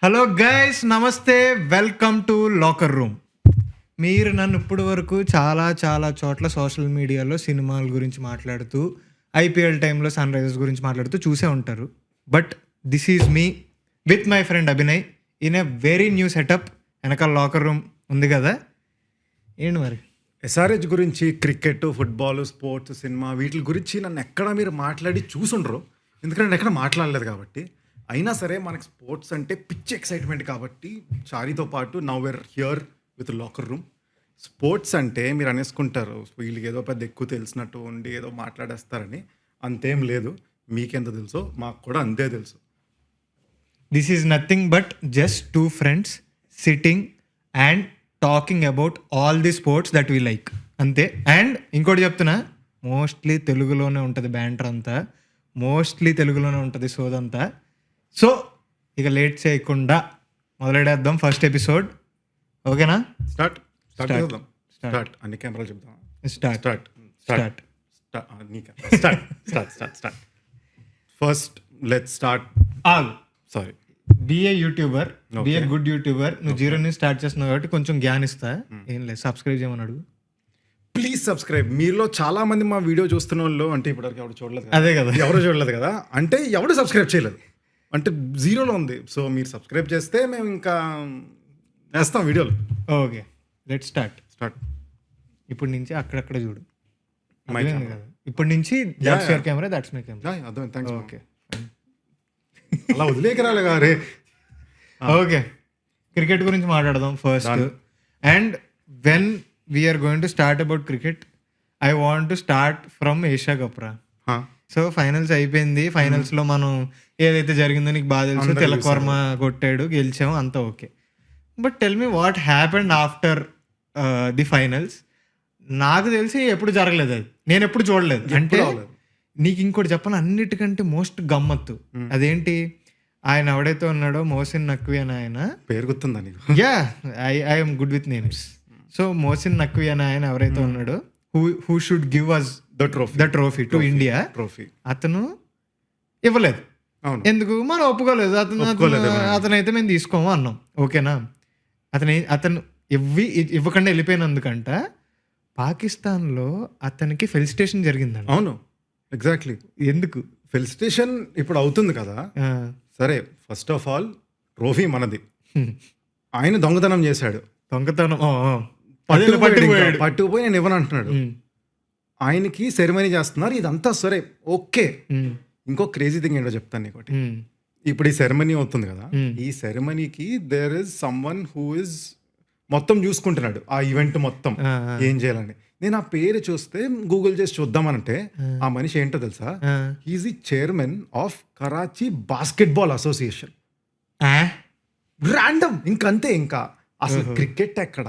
Hello guys, నమస్తే, welcome to locker room. మీరు నన్ను ఇప్పటి వరకు చాలా చోట్ల సోషల్ మీడియాలో సినిమాల గురించి మాట్లాడుతూ, ఐపీఎల్ టైంలో సన్ రైజర్స్ గురించి మాట్లాడుతూ చూసే ఉంటారు. But this is me with my friend Abhinay in a very new setup. వెనకాల లాకర్ రూమ్ ఉంది కదా, ఏంటి మరి ఎస్ఆర్హెచ్ గురించి, క్రికెట్, ఫుట్బాల్, స్పోర్ట్స్, సినిమా వీటి గురించి నన్ను ఎక్కడ మీరు మాట్లాడి చూసుండ్రు. ఎందుకంటే నేను ఎక్కడ మాట్లాడలేదు కాబట్టి. అయినా సరే మనకి స్పోర్ట్స్ అంటే పిచ్చి ఎక్సైట్మెంట్ కాబట్టి చారీతో పాటు now where here with locker room. Sports అంటే మీరు అనేసుకుంటారు వీళ్ళకి ఏదో పెద్ద ఎక్కువ తెలిసినట్టు ఉండి ఏదో మాట్లాడేస్తారని. అంతేం లేదు. మీకెంత తెలుసో మాకు కూడా అంతే తెలుసు. This is nothing but just two friends sitting and talking about all the sports that we like, అంతే. అండ్ ఇంకోటి చెప్తున్నా, మోస్ట్లీ తెలుగులోనే ఉంటుంది బ్యాంటర్ అంతా, మోస్ట్లీ తెలుగులోనే ఉంటుంది సోదంతా. సో ఇక లేట్ చేయకుండా మొదలెడేద్దాం ఫస్ట్ ఎపిసోడ్. ఓకేనా? Start start Start. చేద్దాం. స్టార్ట్ అన్ని కెమెరాలు చెప్తాం. Start start start start first let's start. ఆగు. సారీ, బి ఏ యూట్యూబర్, బి ఏ Okay. Good YouTuber. నువ్వు జీరో నుంచి స్టార్ట్ చేస్తున్నావు కాబట్టి కొంచెం జ్ఞాన్ ఇస్తా. ఏం లేదు, సబ్స్క్రైబ్ చేయమని అడుగు. Please subscribe. మీలో చాలా మంది మా వీడియో చూస్తున్న వాళ్ళు అంటే ఇప్పటివరకు ఎవరు చూడలేదు కదా. అదే కదా. ఎవరు చూడలేదు కదా, అంటే ఎవడు సబ్స్క్రైబ్ చేయలేదు, అంటే జీరోలో ఉంది. సో మీరు సబ్స్క్రైబ్ చేస్తే మేము ఇంకా వేస్తాం వీడియోలు. Okay, let start. స్టార్ట్. ఇప్పటి నుంచి అక్కడక్కడ చూడు. మై అర్థమైంది కదా? ఇప్పటి నుంచి that's your camera, that's my camera. అర్థం. థ్యాంక్స్. ఓకే అలా వదిలేకరాలే గారే. ఓకే, క్రికెట్ గురించి మాట్లాడదాం first. Done. And when we are going to start about cricket, I want to start from Asia cup రా. సో ఫైనల్స్ అయిపోయింది. ఫైనల్స్ లో మనం ఏదైతే జరిగిందో నీకు బాగా తెలుసు. అందరూ తిలక్ వర్మ కొట్టాడు, గెలిచాము, అంతా okay. But tell me what happened after the finals. నాకు తెలిసి ఎప్పుడు జరగలేదు అది, నేను ఎప్పుడు చూడలేదు. అంటే అవ్వలేదు. నీకు ఇంకోటి చెప్పాలి, అన్నిటికంటే మోస్ట్ గమ్మత్తు అదేంటి, ఆయన ఎవడైతే ఉన్నాడో మోసిన్ నక్వీ అని ఆయన, పేరు గుర్తుందా నీకు? Yeah I'm good with names. So Mohsin Naqvi అని ఆయన ఎవరైతే ఉన్నాడో, who should give us the trophy to India, trophy అతను ఇవ్వలేదు. అవును. ఎందుకు? మనం ఒప్పుకోలేదు. అతనైతే మేము తీసుకోము అన్నాం. ఓకేనా? అతను ఇవ్వకుండా వెళ్ళిపోయినందుకంట పాకిస్తాన్లో అతనికి ఫెలిసిటేషన్ జరిగిందండి. అవును, ఎగ్జాక్ట్లీ. ఎందుకు? ఫెలిసిటేషన్ ఇప్పుడు అవుతుంది కదా. సరే, ఫస్ట్ ఆఫ్ ఆల్ ట్రోఫీ మనది. ఆయన దొంగతనం చేశాడు, దొంగతనం పట్టుకుపోయి నేను ఇవ్వను అంటున్నాడు. ఆయనకి సెరమనీ చేస్తున్నారు, ఇదంతా సరే ఓకే. ఇంకో క్రేజీ థింగ్ ఏంటో చెప్తాను నీకు. ఇప్పుడు ఈ సెరమనీ అవుతుంది కదా, ఈ సెరమనీకి there is someone who is మొత్తం చూసుకుంటున్నాడు ఆ ఈవెంట్ మొత్తం ఏం చేయాలని. నేను ఆ పేరు చూస్తే గూగుల్ చేసి చూద్దామనంటే ఆ మనిషి ఏంటో తెలుసా? He is the chairman of Karachi basketball association. Random, ఇంకంతే. ఇంకా అసలు క్రికెట్ ఎక్కడ,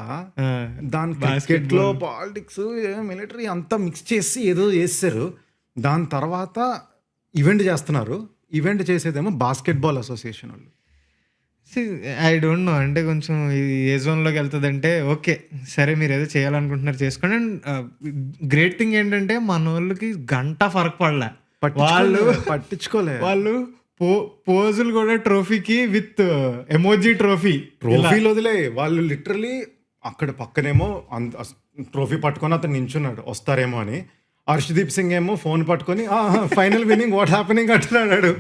దాని క్రికెట్ లో పాలిటిక్స్, మిలిటరీ అంతా మిక్స్ చేసి ఏదో చేస్తారు. దాని తర్వాత ఈవెంట్ చేస్తున్నారు. ఈవెంట్ చేసేదేమో బాస్కెట్బాల్ అసోసియేషన్ వాళ్ళు. ఐ డోంట్ నో, అంటే కొంచెం ఏ జోన్లోకి వెళ్తుంది అంటే ఓకే సరే, మీరు ఏదో చేయాలనుకుంటున్నారు చేసుకోండి. అండ్ గ్రేట్ థింగ్ ఏంటంటే మన వాళ్ళకి గంట ఫరక్ పడలే, వాళ్ళు పట్టించుకోలేదు. వాళ్ళు పోజులు కూడా ట్రోఫీకి విత్ ఎమోజీ ట్రోఫీలు వదిలే, వాళ్ళు లిటరలీ అక్కడ పక్కనేమో ట్రోఫీ పట్టుకొని అతను నించున్నాడు వస్తారేమో అని. హర్షదీప్ సింగ్ ఏమో ఫోన్ పట్టుకొని ఫైనల్ విన్నింగ్ వాట్ హ్యాపెనింగ్ అంటున్నాడు.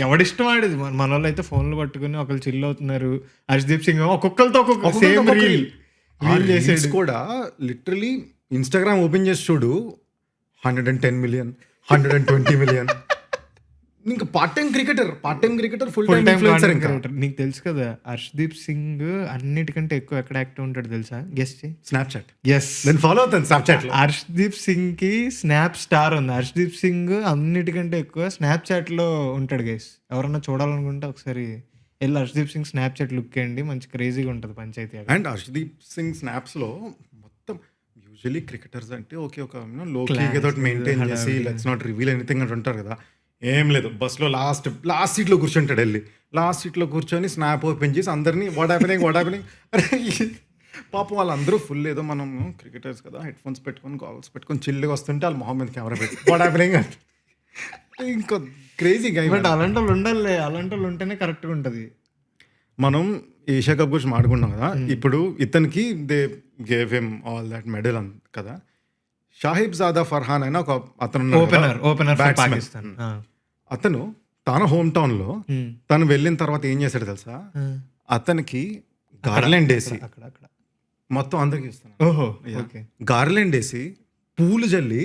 ఎవడిష్టం ఆడేది. మన వాళ్ళు అయితే ఫోన్లు పట్టుకుని ఒకళ్ళు చిల్ అవుతున్నారు. హర్షదీప్ సింగ్ ఒక్కొక్కరితో ఒక్కొక్క సేమ్ రీల్ చేసేది కూడా. లిటరలీ ఇన్స్టాగ్రామ్ ఓపెన్ చేసి చూడు, 110 million, 120 million. ఇంకా part time cricketer, full time influencer. ఇంకా నీకు తెలుసు కదా, హర్షదీప్ సింగ్ అన్నిటికంటే ఎక్కువ ఎక్కడ యాక్టివ్ ఉంటాడు తెలుసా? గెస్ చేయి. స్నాప్చాట్. ఎస్, నేను ఫాలో అవుతాను స్నాప్చాట్. హర్షదీప్ సింగ్ కి స్నాప్ స్టార్ ఉంది. హర్షదీప్ సింగ్ అన్నిటికంటే ఎక్కువ స్నాప్చాట్ లో ఉంటాడు గైస్. ఎవరన్నా చూడాలనుకుంటే ఒకసారి వెళ్ళి హర్షదీప్ సింగ్ స్నాప్చాట్ లుక్ చేయండి, మంచి క్రేజీగా ఉంటుంది పంచాయతీ. అండ్ హర్షదీప్ సింగ్ స్నాప్స్ లో మొత్తం యూజువల్లీ క్రికెటర్స్ అంటే ఓకే, ఒక లోకల్ ఏదో మెయింటైన్ చేసి లెట్స్ నాట్ రివీల్ ఎనీథింగ్ అని ఉంటారు కదా. ఏం లేదు, బస్లో లాస్ట్ సీట్లో కూర్చుంటాడు. వెళ్ళి లాస్ట్ సీట్లో కూర్చొని స్నాప్ ఓపెన్ చేసి అందరినీ వాట్ హ్యాపెనింగ్. అరే పాపం వాళ్ళందరూ ఫుల్ ఏదో మనం క్రికెటర్స్ కదా, హెడ్ ఫోన్స్ పెట్టుకొని గాగల్స్ పెట్టుకొని చిల్లుగా వస్తుంటే వాళ్ళు మొహమ్మద్ కెమెరా పెట్టి వాట్ హ్యాపెనింగ్. ఇంకో క్రేజీ గై. బట్ అలాంటి వాళ్ళు ఉండాలి, అలాంటి వాళ్ళు ఉంటేనే కరెక్ట్గా ఉంటుంది. మనం ఏషియా కప్ గురించి మాట్లాడుకుంటాం కదా, ఇప్పుడు ఇతనికి they gave him all that medal కదా. షాహిబ్ జాదా ఫర్హాన్ అయినా ఒక అతను ఓపెనర్ పాకిస్తాన్. అతను తన హోమ్ టౌన్ లో తను వెళ్ళిన తర్వాత ఏం చేశాడు తెలుసా, అతనికి గార్లెండ్ వేసి మొత్తం అందరికి ఇస్తాను, ఓహో గార్లెండ్ వేసి పూలు జల్లి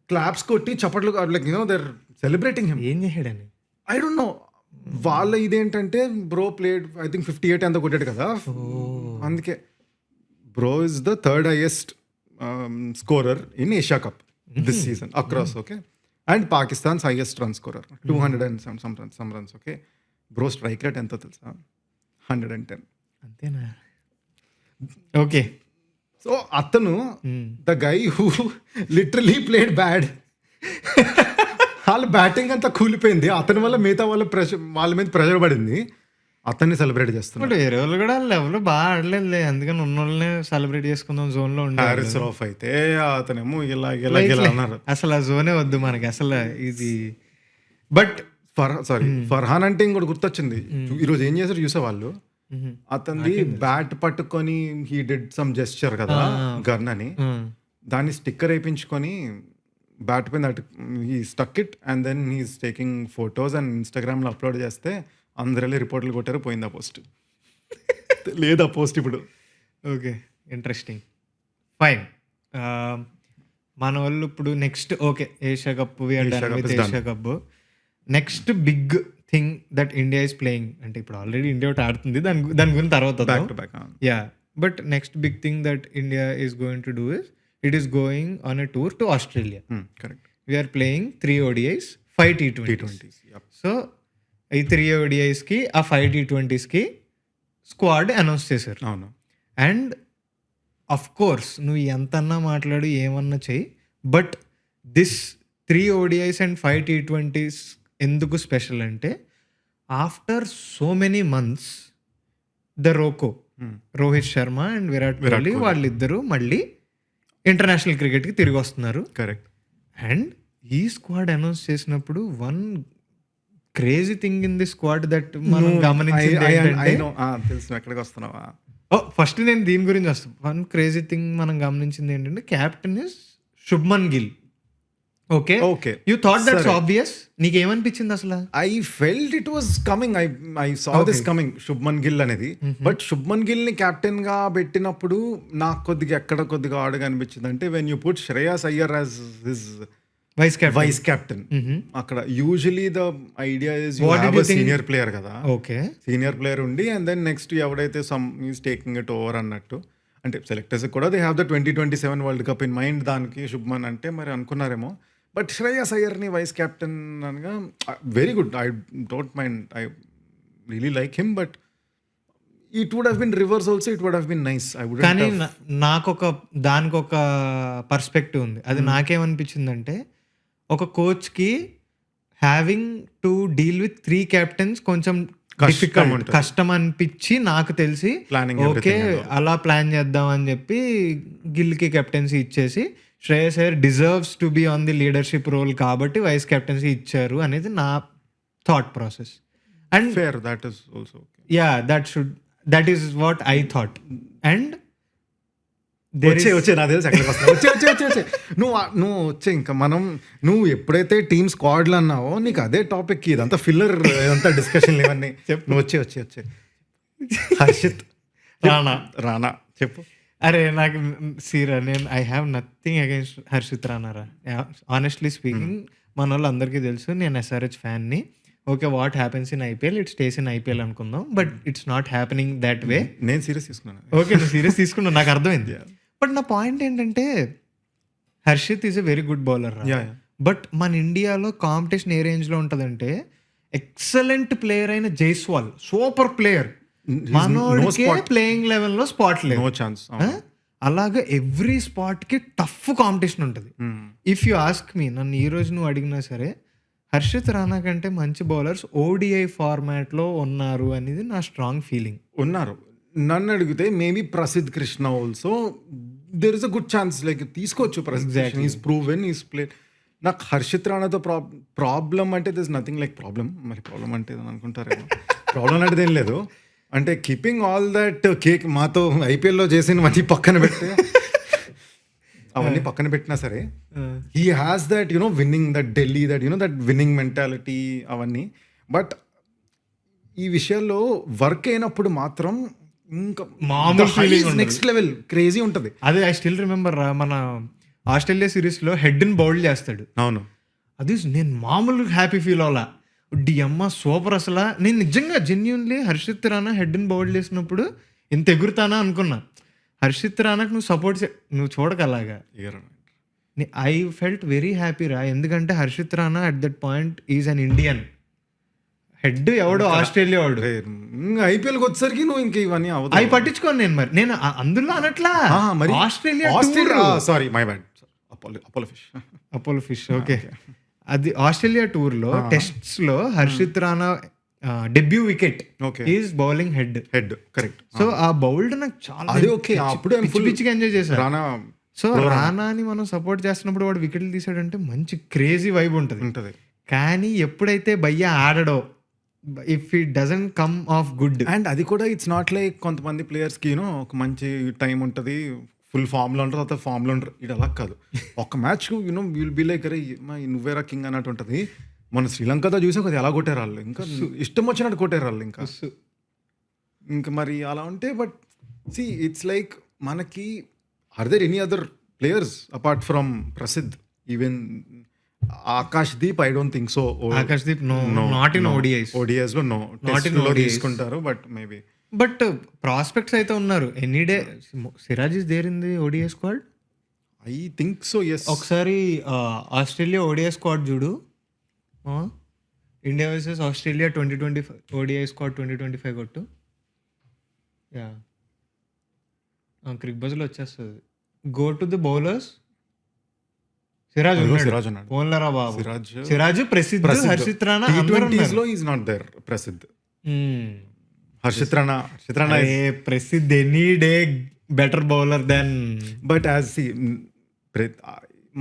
క్లాప్స్ కొట్టి చప్పట్లు, like you know they are celebrating him. ఏం చేశాడని ఐ డోంట్ నో. వాళ్ళ ఇదేంటంటే బ్రో ప్లేడ్ ఐ థింక్ 58 అంతా కొట్టాడు కదా, అందుకే bro is the third highest scorer in Asia cup this season across. Okay, and Pakistan's highest run scorer 200 and some runs. Okay, bro strike rate ఎంతో తెలుసా, 110. అంతేనా? Okay, so అతను the guy who literally played bad. వాళ్ళ batting అంతా కూలిపోయింది, అతని వల్ల మిగతా వాళ్ళ మీద ప్రెషర్ పడింది, అతన్ని సెలబ్రేట్ చేస్తున్నారు. వేరే వాళ్ళు కూడా లెవెల్ బాగా ఆడలేదు, అందుకని ఉన్న వాళ్ళనే సెలబ్రేట్ చేసుకుందాం జోన్ లో ఉండే. హారిస్ రౌఫ్ అయితే అతనేమో ఇలా అన్నారు, అసలు ఆ జోనే వద్దు మనకి అసలు ఇది. బట్ ఫర్హాన్ అంటే ఇంకోటి గుర్తొచ్చింది, ఈరోజు ఏం చేశారు చూసే వాళ్ళు, అతన్ని బ్యాట్ పట్టుకొని హీ డిడ్ సమ్ జెస్చర్ కదా గన్ అని, దాన్ని స్టిక్కర్ వేయించుకొని బ్యాట్ పైన he stuck it and then he's taking photos and ఇన్స్టాగ్రామ్లో అప్లోడ్ చేస్తే అందరూ రిపోర్ట్లు కొట్టారు, పోయింది ఆ పోస్ట్. లేదు ఆ పోస్ట్ ఇప్పుడు. Okay, interesting, fine. మన వాళ్ళు ఇప్పుడు next okay Asia cup, Asia cup next big thing that India is playing అంటే ఇప్పుడు ఆల్రెడీ ఇండియా ఒకటి ఆడుతుంది, దాని గురించి తర్వాత. Yeah, but next big thing that India is going to do is it is going on a tour to Australia. Correct. We are playing 3 ODIs 5 T20s. So ఈ 3 ODIsకి ఆ 5 T20sకి squad announce చేశారు. అవును. అండ్ అఫ్ కోర్స్ నువ్వు ఎంతన్నా మాట్లాడు ఏమన్నా చెయ్యి, but this 3 ODIs and 5 T20s ఎందుకు స్పెషల్ అంటే after so many months the Rohit Sharma and Virat Kohli వాళ్ళిద్దరూ మళ్ళీ ఇంటర్నేషనల్ క్రికెట్కి తిరిగి వస్తున్నారు. కరెక్ట్. అండ్ ఈ స్క్వాడ్ అనౌన్స్ చేసినప్పుడు one crazy thing in the squad that మనం గమనించింది ఫస్ట్ నేను దీని గురించి వస్తాను. వన్ క్రేజీ థింగ్ మనం గమనించింది ఏంటంటే captain is Shubman Gill. Okay, you thought that's obvious. నీకేమనిపించింది అసలు? I felt it was coming, I saw this coming, Shubman Gill అనేది. బట్ శుభ్మన్ గిల్ ని కెప్టెన్ గా పెట్టినప్పుడు నాకు కొద్దిగా ఆడుగా అనిపించింది అంటే when you put Shreyas Iyer as his vice captain. అక్కడ usually the idea is you have a senior player కదా, ఓకే సీనియర్ ప్లేయర్ ఉండి అండ్ దెన్ నెక్స్ట్ ఎవడైతే some is taking it over అన్నట్టు. అంటే సెలెక్టర్స్ కూడా they have the 2027 world cup in mind, దానికి శుభ్మన్ అంటే మరి అనుకున్నారేమో. బట్ శ్రేయస్ అయ్యర్ని వైస్ కెప్టెన్ అనగా very good, I don't mind, I really like him. But it would have been reverse also, it would have been nice. కానీ దానికి ఒక perspective ఉంది. అది నాకేమనిపించిందంటే ఒక కోచ్కి having to deal with 3 captains కొంచెం కష్టం అనిపించి నాకు తెలిసి ఓకే అలా ప్లాన్ చేద్దాం అని చెప్పి గిల్కి కెప్టెన్సీ ఇచ్చేసి Shreyas Iyer deserves to be on the leadership role కాబట్టి వైస్ కెప్టెన్సీ ఇచ్చారు అనేది నా thought process. And fair, that is also yeah, that is what I thought. And వచ్చే నాకు తెలుసు నువ్వు వచ్చే ఇంకా నువ్వు ఎప్పుడైతే టీమ్ స్క్వాడ్లు అన్నావో నీకు అదే టాపిక్, ఇదంతా ఫిల్లర్, ఇదంతా డిస్కషన్ ఇవన్నీ నువ్వు వచ్చే హర్షిత్ రానా చెప్పు. అరే నాకు నేను I have nothing against Harshit రానారా. ఆనెస్ట్లీ స్పీకింగ్ మన వాళ్ళు అందరికీ తెలుసు నేను SRH ఫ్యాన్ని. Okay, what happens in IPL it stays in IPL అనుకుందాం, but it's not happening that way. నేను సీరియస్ తీసుకున్నాను. ఓకే, నువ్వు సీరియస్ తీసుకున్నావు, నాకు అర్థమైంది. బట్ నా పాయింట్ ఏంటంటే Harshit is a very good bowler, but మన ఇండియాలో కాంపిటీషన్ ఏ రేంజ్లో ఉంటుందంటే ఎక్సలెంట్ ప్లేయర్ అయిన జైస్వాల్ సూపర్ ప్లేయర్, మనోడికే ప్లేయింగ్ లెవెల్లో స్పాట్ లేదు, అలాగే ఎవ్రీ స్పాట్కి టఫ్ కాంపిటీషన్ ఉంటుంది. ఇఫ్ యూ ఆస్క్ మీ, నన్ను ఈ రోజు నువ్వు అడిగినా సరే హర్షిత్ రానా కంటే మంచి బౌలర్స్ ODI ఫార్మాట్లో ఉన్నారు అనేది నా స్ట్రాంగ్ ఫీలింగ్. ఉన్నారు. నన్ను అడిగితే maybe Prasidh Krishna also there is a good chance, like తీసుకోవచ్చు. Prasidh is proven, is played నాకు హర్షిత్ రాణాతో ప్రాబ్లం అంటే దిస్ నథింగ్ లైక్ ప్రాబ్లం. మరి ప్రాబ్లం అంటే ఏదో అనుకుంటారేమో. ప్రాబ్లం అంటే ఏం లేదు. అంటే కీపింగ్ ఆల్ దట్ కేక్ మాతో ఐపీఎల్లో చేసినవన్నీ పక్కన పెట్టి అవన్నీ పక్కన పెట్టినా సరే he has that winning that Delhi that that winnowing mentality అవన్నీ. బట్ ఈ విషయాల్లో వర్క్ అయినప్పుడు మాత్రం ఇంకా మామూలు feeling ఉండదు. నెక్స్ట్ లెవెల్ క్రేజీ ఉంటుంది. అదే ఐ స్టిల్ రిమెంబర్ రా, మన ఆస్ట్రేలియా సిరీస్లో హెడ్ని బౌల్డ్ చేస్తాడు. అవును, అది నేను మామూలు హ్యాపీ ఫీల్ అవ్వాలా. డి అమ్మ సూపర్ అసలు. నేను నిజంగా జెన్యున్లీ హర్షిత్ రాణా హెడ్ని బౌల్డ్ చేసినప్పుడు ఇంత ఎగురుతానా అనుకున్నా. హర్షిత్ రాణాకు నువ్వు సపోర్ట్ నువ్వు చూడకలాగా. ఐ ఫెల్ట్ వెరీ హ్యాపీ రా, ఎందుకంటే Harshit Rana at that point is an Indian. Head ఎవడు ఆస్ట్రేలియా వాడు. ఐపీఎల్కి వచ్చేసరికి నువ్వు ఇంక ఇవన్నీ అవ్వదు. అవి పట్టించుకోను నేను. మరి నేను అందులో అనట్లా. మరి Australia sorry my bad, Apollo fish. Apollo fish okay. అది ఆస్ట్రేలియా టూర్ లో టెస్ట్స్ లో Harshit Rana debut wicket is bowling Head. Correct. So ఆ బౌల్డ్ నాకు చాలా అది ఓకే. అప్పుడే పిచ్చిగా ఎంజాయ్ చేశాను. రాణా సో రానాని మనం సపోర్ట్ చేస్తున్నప్పుడు వాడు వికెట్లు తీసాడంటే మంచి క్రేజీ వైబ్ ఉంటుంది. కానీ ఎప్పుడైతే భయ్య ఆడడో, if it doesn't come off good. And అది కూడా ఇట్స్ నాట్ లైక్ కొంతమంది ప్లేయర్స్కి ఒక మంచి టైం ఉంటుంది, ఫుల్ ఫామ్లో ఉంటారు, తర్వాత ఫామ్లో ఉంటారు. ఇది అలా కాదు. ఒక మ్యాచ్ విల్ బీ లైక్ అరే నువ్వేరా కింగ్ అన్నట్టు ఉంటుంది. మన శ్రీలంకతో చూసాం కదా ఎలా కొట్టారు వాళ్ళు, ఇంకా ఇష్టం వచ్చినట్టు కొట్టారు వాళ్ళు. ఇంకా మరి అలా ఉంటే బట్ సి ఇట్స్ లైక్ మనకి are there any other players apart from Prasidh, even Akashdeep I don't think so. Akashdeep not in ODIs. ODIs లో నో, నాట్ ఇన్ తీసుకుంటారు బట్ మేబీ. బట్ ప్రాస్పెక్ట్స్ అయితే ఉన్నారు any day. Siraj is there in the ODI squad. I think so, yes. ఒకసారి Australia ODI squad చూడు. India versus Australia 2025 ODI squad 2025 కొట్టు. Yeah క్రిక్ బజ్లో వచ్చేస్తుంది. Go to the bowlers. Siraj ఉన్నాడు. బౌలరా బాబు. సిరాజ్, ప్రసిద్ధ్, హర్షిత్ రాణా లో is not there. Prasidh, Harshit Rana Prasidh any day better bowler then. But as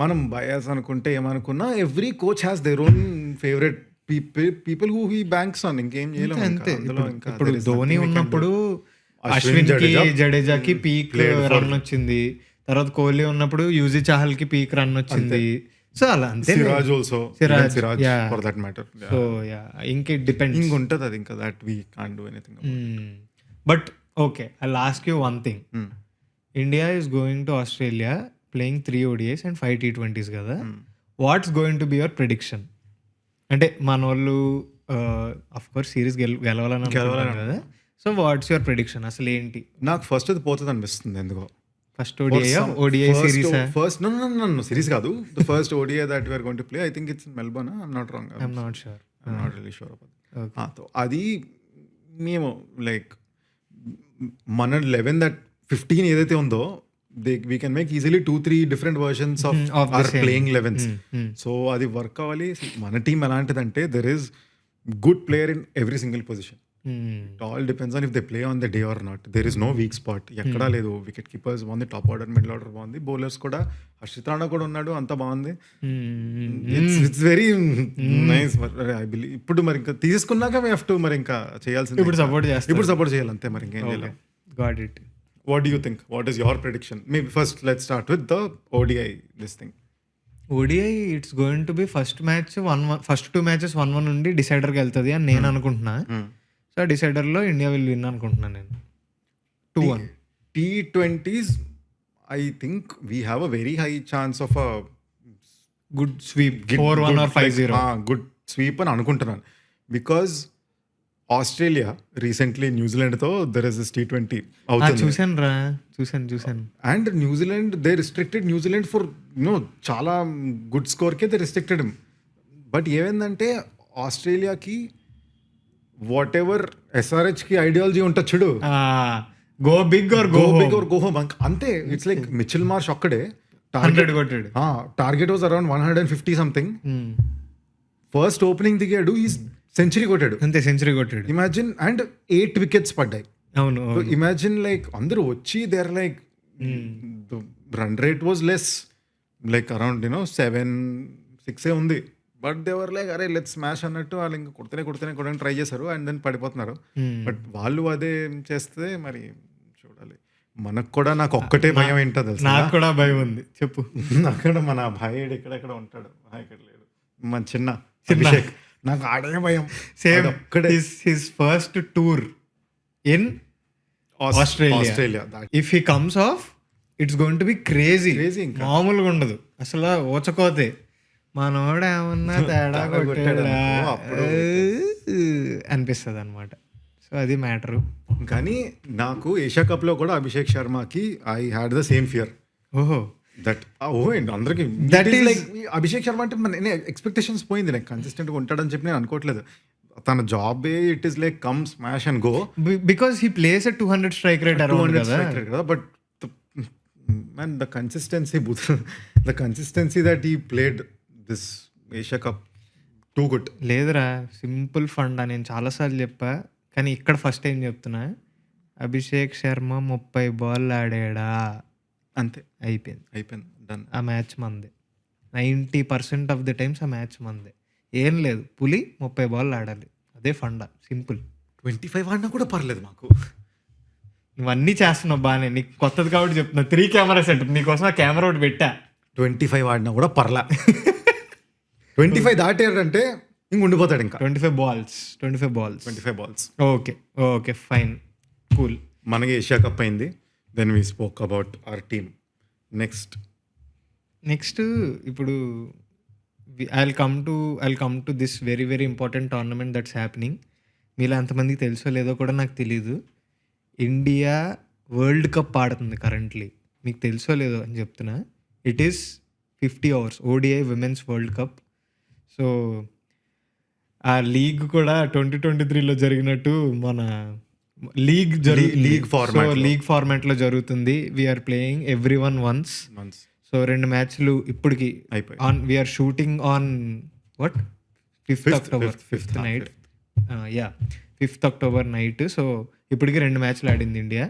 మనం బయాస్ అనుకుంటే ఏమనుకున్నా every coach has their own favourite people who he banks on. ఇంకేం చేయలేము. అంతే. ఇప్పుడు ధోని ఉన్నప్పుడు అశ్విన్ కి, జడేజాకి పీక్ రన్ వచ్చింది. తర్వాత కోహ్లీ ఉన్నప్పుడు యూజీ చాహల్ కి పీక్ రన్ వచ్చింది. సో అలా అంతే. Siraj also, Siraj for that matter. So yeah ఇంక ఇట్ డిపెండ్స్. ఇంక ఉంటుంది అది, ఇంకా that we can't do anything. But okay, I ask you one thing. India is going to Australia playing 3 ODIs and 5 T20s కదా. Watts going to be your prediction? అంటే మన వాళ్ళు of course series గెలవాలని అనుకుంటున్నారు కదా. So what's your prediction? అసలు ఏంటి? నాకు ఫస్ట్ అది పోతుంది అనిపిస్తుంది ఎందుకో. First ODI series? First no series కాదు. The first ODI that we are going to play, I think it's Melbourne. I am not wrong. I am not sure. I am not really sure about. అది మేము like మన 11 that 15 ఏదైతే ఉందో we can make easily 2-3 different versions of our playing 11s. So అది work అవ్వాలి. మన team ఎలాంటిదంటే there is good player in every single position. It all depends on if they play on the day or not. There is no weak spot. ఎక్కడా లేదు. Wicket keepers బాగుంది, top order, middle order బాగుంది, bowlers కూడా హర్షిత్ రాణా కూడా ఉన్నాడు, అంతా బాగుంది. It's very nice. I believe ఇప్పుడు మరి ఇంకా తీసుకున్నాక we have to మరి ఇంకా చేయాల్సింది. ఇప్పుడు సపోర్ట్ చేయాలి అంతే, మరి ఇంకేం చేయలేం. Got it. What do you think? What is your prediction? Maybe first let's start with the ODI this thing. ODI it's going to be first match 1-1, first 2 matches 1-1 నుండి డిసైడర్కి వెళ్తుంది అని నేను అనుకుంటున్నా. సో డిసైడర్లో ఇండియా విల్ విన్ అనుకుంటున్నాను నేను. 2-1 T20s I think we have a very high chance of a good sweep, 4-1 or 5-0. Good sweep అని అనుకుంటున్నాను. Because Australia recently న్యూజిలాండ్తో దెర్ ఇస్ దిస్ T20 అవుతుంది. చూసాను. And New Zealand they restricted New Zealand for చాలా good స్కోర్కే they restricted. But ఏమైందంటే ఆస్ట్రేలియాకి whatever SRHకి ఐడియాలజీ ఉంటుంది చూడు, go big or go home అంతే. ఇట్స్ లైక్ మిచెల్ మార్ష్ ఒక్కడే target was around 150 something. First opening దిగాడు, ఈ సెంచరీ కొట్టాడు. ఇమాజిన్. అండ్ 8 wickets పడ్డాయి. అవును. ఇమాజిన్ లైక్ అందరూ వచ్చి there like run rate was less, like around 7 సిక్సే ఉంది. బట్ దేవర్ లైక్ అరే లెట్స్ స్మాష్ అన్నట్టు వాళ్ళు ఇంకా కొడుతూనే ట్రై చేశారు అండ్ దెన్ పడిపోతున్నారు. బట్ వాళ్ళు అదే చేస్తే మరి చూడాలి. మనకు కూడా నాకు ఒక్కటే భయం ఏంటో తెలుసు, నాకు కూడా భయం ఉంది, చెప్పు. అక్కడ మన భాయ్యుడు ఎక్కడెక్కడ ఉంటాడు, ఇక్కడ లేడు, మన చిన్న అభిషేక్, నాకు ఆడే భయం. సేమ్ ఒక్కడే his first tour in Australia. If he comes of it's going to be crazy. ఇంకా మామూలుగా ఉండదు అసలు, ఊచకోతే మనోడు ఏమన్నా తేడా కొట్టాడా అప్పుడు అనిపిస్తుంది అనమాట. సో అది మ్యాటరు. కానీ నాకు ఏషియా కప్ లో కూడా అభిషేక్ శర్మకి I had the same fear ఓహో దట్ అందరికి That is- like Abhishek Sharma అంటే నేను ఎక్స్పెక్టేషన్స్ పోయింది, నాకు కన్సిస్టెంట్ గా ఉంటాడని చెప్పి నేను అనుకోవట్లేదు. తన job it is like come smash and go, because he plays a 200 strike rate around కదా. కదా. But man, the consistency that he played this Asia Cup too good. లేదురా, సింపుల్ ఫండ్ నేను చాలాసార్లు చెప్పా, కానీ ఇక్కడ ఫస్ట్ టైం చెప్తున్నా. Abhishek Sharma 30 ball ఆడాడా, అంతే అయిపోయింది. డన్. ఆ మ్యాచ్ మందే. 90% ఆఫ్ ది టైమ్స్ ఆ మ్యాచ్ మందే. ఏం లేదు, పులి 30 బాల్ ఆడాలి, అదే ఫండా, సింపుల్. 25 ఆడినా కూడా పర్లేదు మాకు. ఇవన్నీ చేస్తున్నావు బాగానే, నీకు కొత్తది కాబట్టి చెప్తున్నా. 3 కెమెరా సెటప్ నీకోసం ఆ కెమెరా ఒకటి పెట్టా. 25 ఆడినా కూడా పర్లా. 25 దాటాడంటే ఇంక ఉండిపోతాడు. ఇంకా 25 బాల్స్. Okay fine, cool. మనకి ఏషియా కప్ అయింది. Then we spoke about our team. Next ఇప్పుడు I'll come to this very very important tournament that's happening. మీలో ఎంతమందికి తెలుసో లేదో కూడా నాకు తెలీదు. ఇండియా వరల్డ్ కప్ ఆడుతుంది కరెంట్లీ. మీకు తెలుసో లేదో అని చెప్తున్నా. It is 50 hours ODI women's world cup. So ఆ లీగ్ కూడా 2023లో జరిగినట్టు మన లీగ్ ఫార్మాట్లో జరుగుతుంది. We're playing every one once. So 2 మ్యాచ్లు ఇప్పటికి అయిపోయి we are shooting on what 5th October 5th night. 5th October night. So ఇప్పటికి 2 మ్యాచ్లు ఆడింది ఇండియా.